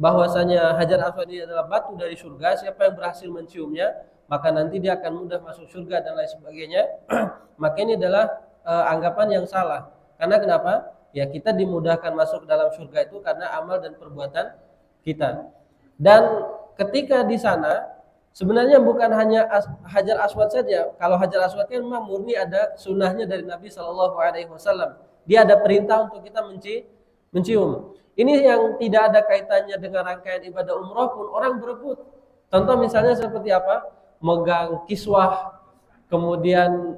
bahwasanya Hajar Aswad ini adalah batu dari surga, siapa yang berhasil menciumnya, maka nanti dia akan mudah masuk surga dan lain sebagainya. Maka ini adalah anggapan yang salah. Karena kenapa? Ya, kita dimudahkan masuk dalam surga itu karena amal dan perbuatan kita. Dan ketika di sana sebenarnya bukan hanya Hajar Aswad saja. Kalau Hajar Aswad kan memang murni ada sunnahnya dari Nabi Shallallahu alaihi wasallam. Dia ada perintah untuk kita mencium. Ini yang tidak ada kaitannya dengan rangkaian ibadah umroh pun orang berebut. Contoh misalnya seperti apa? Megang kiswah, kemudian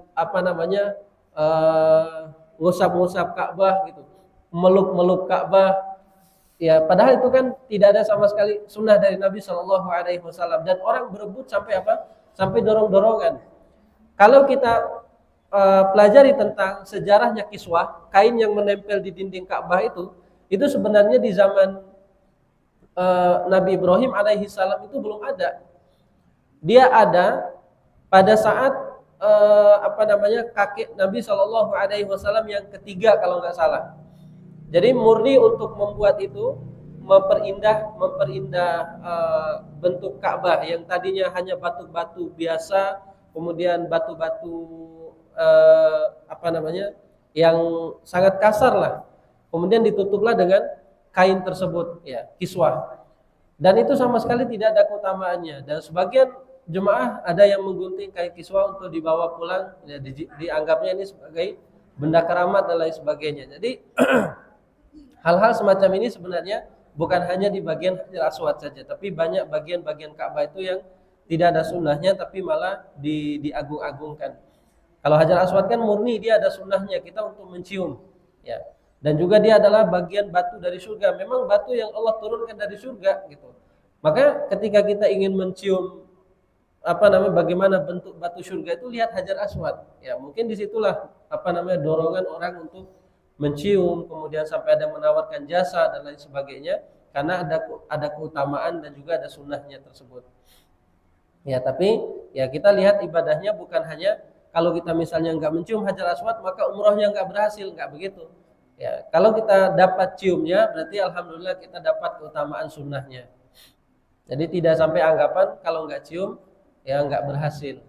ngusap-ngusap Ka'bah gitu, meluk-meluk Ka'bah. Ya, padahal itu kan tidak ada sama sekali sunnah dari Nabi Shallallahu alaihi wasallam dan orang berebut sampai apa? Sampai dorong-dorongan. Kalau kita pelajari tentang sejarahnya kiswah, kain yang menempel di dinding Ka'bah itu sebenarnya di zaman Nabi Ibrahim alaihi salam itu belum ada. Dia ada pada saat kakek Nabi Shallallahu alaihi wasallam yang ketiga kalau nggak salah. Jadi murni untuk membuat itu memperindah bentuk Ka'bah yang tadinya hanya batu-batu biasa, kemudian batu-batu yang sangat kasar lah. Kemudian ditutuplah dengan kain tersebut, ya, kiswah. Dan itu sama sekali tidak ada keutamaannya. Dan sebagian jemaah ada yang menggunting kain kiswah untuk dibawa pulang, ya, dianggapnya ini sebagai benda keramat dan lain sebagainya. Jadi hal-hal semacam ini sebenarnya bukan hanya di bagian Hajar Aswad saja, tapi banyak bagian-bagian Ka'bah itu yang tidak ada sunnahnya tapi malah diagung-agungkan. Kalau Hajar Aswad kan murni dia ada sunnahnya kita untuk mencium, ya. Dan juga dia adalah bagian batu dari surga. Memang batu yang Allah turunkan dari surga gitu. Maka ketika kita ingin mencium bagaimana bentuk batu surga itu, lihat Hajar Aswad. Ya, mungkin disitulah dorongan orang untuk mencium, kemudian sampai ada menawarkan jasa dan lain sebagainya karena ada keutamaan dan juga ada sunnahnya tersebut. Ya, tapi ya kita lihat ibadahnya bukan hanya kalau kita misalnya nggak mencium Hajar Aswad maka umrohnya nggak berhasil, nggak begitu. Ya, kalau kita dapat ciumnya berarti alhamdulillah kita dapat keutamaan sunnahnya. Jadi tidak sampai anggapan kalau nggak cium ya nggak berhasil.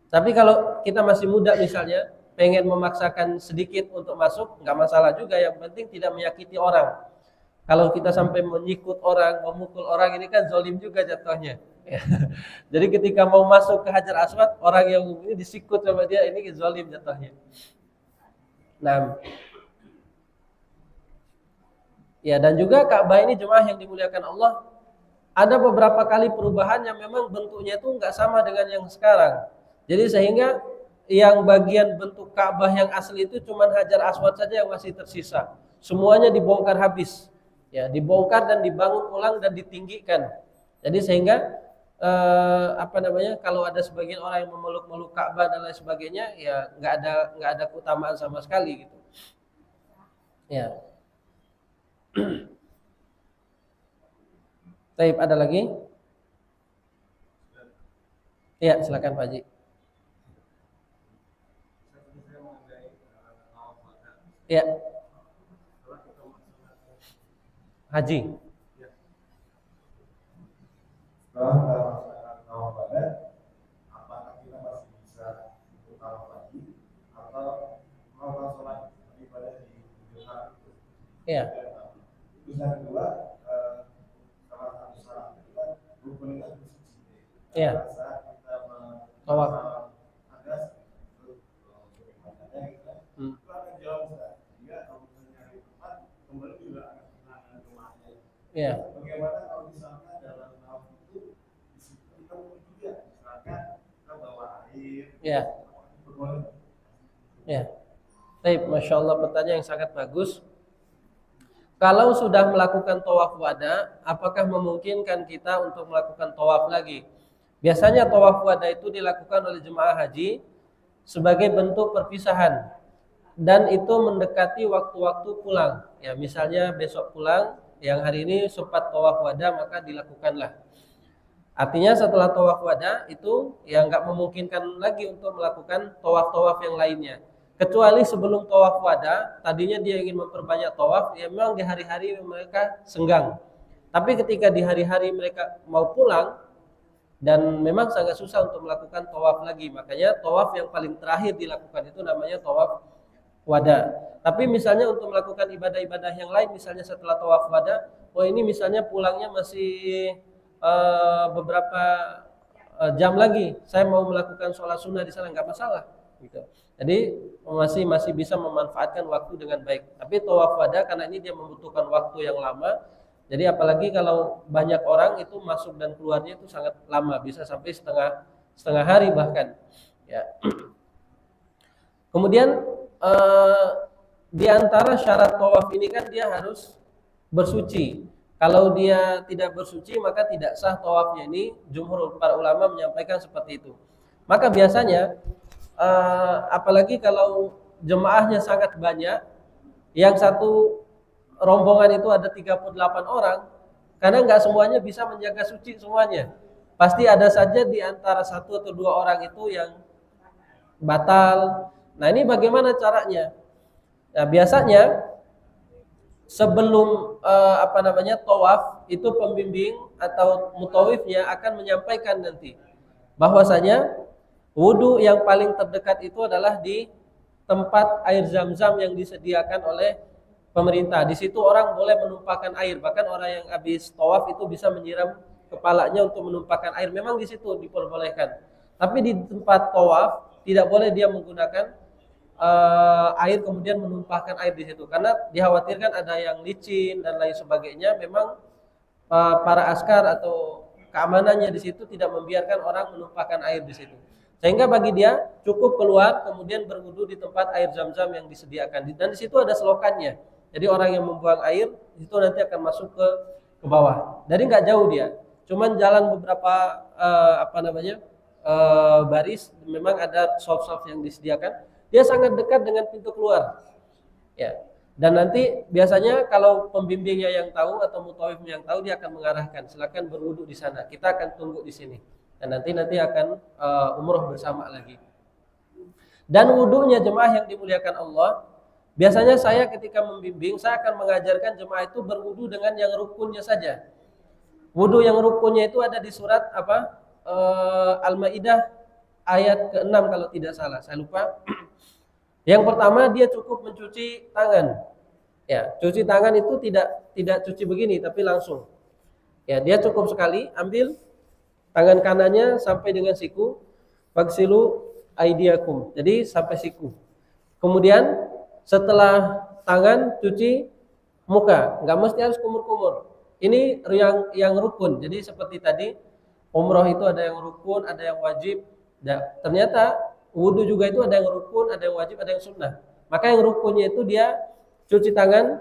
Tapi kalau kita masih muda misalnya pengen memaksakan sedikit untuk masuk, nggak masalah juga. Yang penting tidak menyakiti orang. Kalau kita sampai menyikut orang, memukul orang, ini kan zalim juga jatuhnya. Jadi ketika mau masuk ke Hajar Aswad, orang yang ini disikut sama dia, ini zalim jatuhnya. Nah, ya, dan juga Ka'bah ini jemaah yang dimuliakan Allah, ada beberapa kali perubahan yang memang bentuknya itu nggak sama dengan yang sekarang. Jadi sehingga yang bagian bentuk Ka'bah yang asli itu cuma Hajar Aswad saja yang masih tersisa. Semuanya dibongkar habis, ya, dibongkar dan dibangun ulang dan ditinggikan. Jadi sehingga apa namanya, kalau ada sebagian orang yang memeluk-meluk Ka'bah dan lain sebagainya, ya nggak ada keutamaan sama sekali gitu. Ya. Baik, ada lagi? Ya, silakan Pak Haji. Ya. Haji. Setelah kita melaksanakan tawaf wada, apakah kita masih bisa ikut tawaf lagi atau melakukan sholat ibadah di Jumat itu? Ya. Terus yang kedua, salah satu syarat kedua, rukun itu harus suci. Ya. Saat kita Tawaf. ada ibadahnya gitu, itu akan jauh Ustaz. Sehingga kalau misalnya nyari tempat, kembali juga akan kehilangan jemaahnya. Ya. Bagaimana kalau misalkan dalam tawaf itu di situ kita mungkin juga misalkan kita bawa air, Ya. boleh. Ya. Baik, Masya Allah, pertanyaan yang sangat bagus. Kalau sudah melakukan tawaf wada, apakah memungkinkan kita untuk melakukan tawaf lagi? Biasanya tawaf wada itu dilakukan oleh jemaah haji sebagai bentuk perpisahan, dan itu mendekati waktu-waktu pulang. Ya, misalnya besok pulang, yang hari ini sempat tawaf wada, maka dilakukanlah. Artinya setelah tawaf wada itu ya nggak memungkinkan lagi untuk melakukan tawaf-tawaf yang lainnya. Kecuali sebelum tawaf wada, tadinya dia ingin memperbanyak tawaf, ya memang di hari-hari mereka senggang. Tapi ketika di hari-hari mereka mau pulang, dan memang sangat susah untuk melakukan tawaf lagi, makanya tawaf yang paling terakhir dilakukan itu namanya tawaf wada. Tapi misalnya untuk melakukan ibadah-ibadah yang lain, misalnya setelah tawaf wada, oh ini misalnya pulangnya masih beberapa jam lagi, saya mau melakukan sholat sunnah di sana, nggak masalah gitu. Jadi masih bisa memanfaatkan waktu dengan baik. Tapi tawaf wada karena ini dia membutuhkan waktu yang lama, jadi apalagi kalau banyak orang itu masuk dan keluarnya itu sangat lama, bisa sampai setengah hari bahkan. Ya. Kemudian di antara syarat tawaf ini kan dia harus bersuci. Kalau dia tidak bersuci maka tidak sah tawafnya. Ini jumhur para ulama menyampaikan seperti itu. Maka biasanya apalagi kalau jemaahnya sangat banyak, yang satu rombongan itu ada 38 orang, karena nggak semuanya bisa menjaga suci semuanya. Pasti ada saja di antara 1 atau 2 orang itu yang batal. Nah, ini bagaimana caranya? Nah, biasanya sebelum tawaf itu pembimbing atau mutawifnya akan menyampaikan nanti bahwasanya wudu yang paling terdekat itu adalah di tempat air zam-zam yang disediakan oleh pemerintah. Di situ orang boleh menumpahkan air, bahkan orang yang habis tawaf itu bisa menyiram kepalanya untuk menumpahkan air. Memang di situ diperbolehkan. Tapi di tempat tawaf tidak boleh dia menggunakan air kemudian menumpahkan air di situ, karena dikhawatirkan ada yang licin dan lain sebagainya. Memang para askar atau keamanannya di situ tidak membiarkan orang menumpahkan air di situ. Sehingga bagi dia cukup keluar kemudian berwudu di tempat air zam-zam yang disediakan. Dan di situ ada selokannya. Jadi orang yang membuang air itu nanti akan masuk ke bawah. Jadi nggak jauh dia. Cuman jalan beberapa baris, memang ada soft yang disediakan. Dia sangat dekat dengan pintu keluar. Ya. Dan nanti biasanya kalau pembimbingnya yang tahu atau mutawifnya yang tahu, dia akan mengarahkan, silakan berwudu di sana. Kita akan tunggu di sini. Dan nanti akan umroh bersama lagi. Dan wudunya jemaah yang dimuliakan Allah, biasanya saya ketika membimbing, saya akan mengajarkan jemaah itu berwudu dengan yang rukunnya saja. Wudu yang rukunnya itu ada di surat Al-Maidah ayat ke-6 kalau tidak salah, saya lupa. Yang pertama, dia cukup mencuci tangan. Ya, cuci tangan itu tidak cuci begini tapi langsung. Ya, dia cukup sekali ambil tangan kanannya sampai dengan siku, faghsilu aydiyakum. Jadi sampai siku. Kemudian setelah tangan cuci muka, enggak mesti harus kumur-kumur. Ini yang rukun. Jadi seperti tadi, umroh itu ada yang rukun, ada yang wajib. Dan ternyata wudu juga itu ada yang rukun, ada yang wajib, ada yang sunnah. Maka yang rukunnya itu dia cuci tangan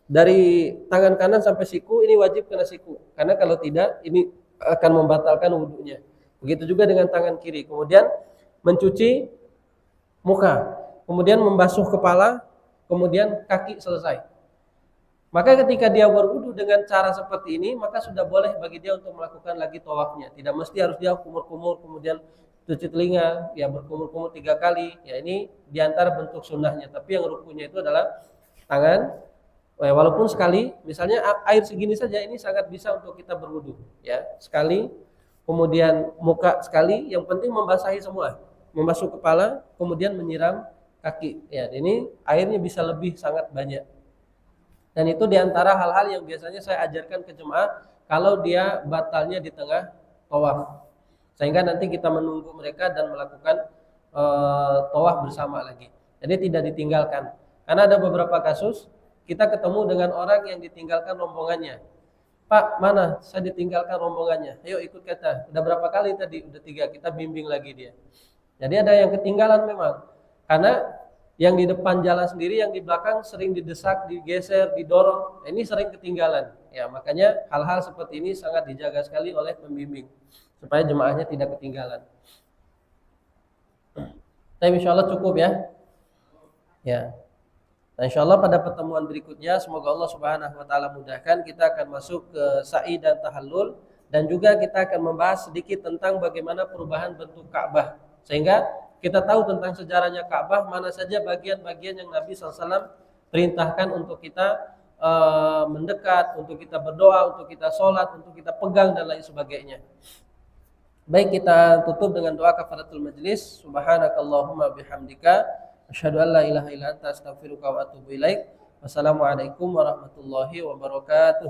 dari tangan kanan sampai siku, ini wajib kena siku. Karena kalau tidak, ini akan membatalkan wudunya. Begitu juga dengan tangan kiri. Kemudian mencuci muka, kemudian membasuh kepala, kemudian kaki selesai. Maka ketika dia berwudu dengan cara seperti ini, maka sudah boleh bagi dia untuk melakukan lagi tawafnya. Tidak mesti harus dia kumur-kumur, kemudian cuci telinga, ya berkumur-kumur 3 kali. Ya ini diantara bentuk sunnahnya. Tapi yang rukunnya itu adalah tangan. Walaupun sekali, misalnya air segini saja ini sangat bisa untuk kita berwudu. Ya sekali, kemudian muka sekali. Yang penting membasahi semua, membasuh kepala, kemudian menyiram kaki. Ya ini airnya bisa lebih sangat banyak. Dan itu diantara hal-hal yang biasanya saya ajarkan ke jemaah kalau dia batalnya di tengah tawaf. Sehingga nanti kita menunggu mereka dan melakukan tawaf bersama lagi. Jadi tidak ditinggalkan. Karena ada beberapa kasus kita ketemu dengan orang yang ditinggalkan rombongannya. Pak, mana? Saya ditinggalkan rombongannya. Ayo ikut kita. Udah berapa kali tadi? Udah 3. Kita bimbing lagi dia. Jadi ada yang ketinggalan memang. Karena yang di depan jalan sendiri, yang di belakang sering didesak, digeser, didorong. Ini sering ketinggalan. Ya, makanya hal-hal seperti ini sangat dijaga sekali oleh pembimbing supaya jemaahnya tidak ketinggalan. Tapi insyaallah cukup ya. Ya. Nah, insyaallah pada pertemuan berikutnya semoga Allah Subhanahu wa taala mudahkan, kita akan masuk ke sa'i dan tahallul, dan juga kita akan membahas sedikit tentang bagaimana perubahan bentuk Ka'bah. Sehingga kita tahu tentang sejarahnya Ka'bah, mana saja bagian-bagian yang Nabi SAW perintahkan untuk kita mendekat, untuk kita berdoa, untuk kita sholat, untuk kita pegang dan lain sebagainya. Baik, kita tutup dengan doa kafaratul majlis. Subhanakallahumma bihamdika asyhadu an la ilaha illa anta astaghfiruka wa atubu ilaik. Wassalamualaikum warahmatullahi wabarakatuh.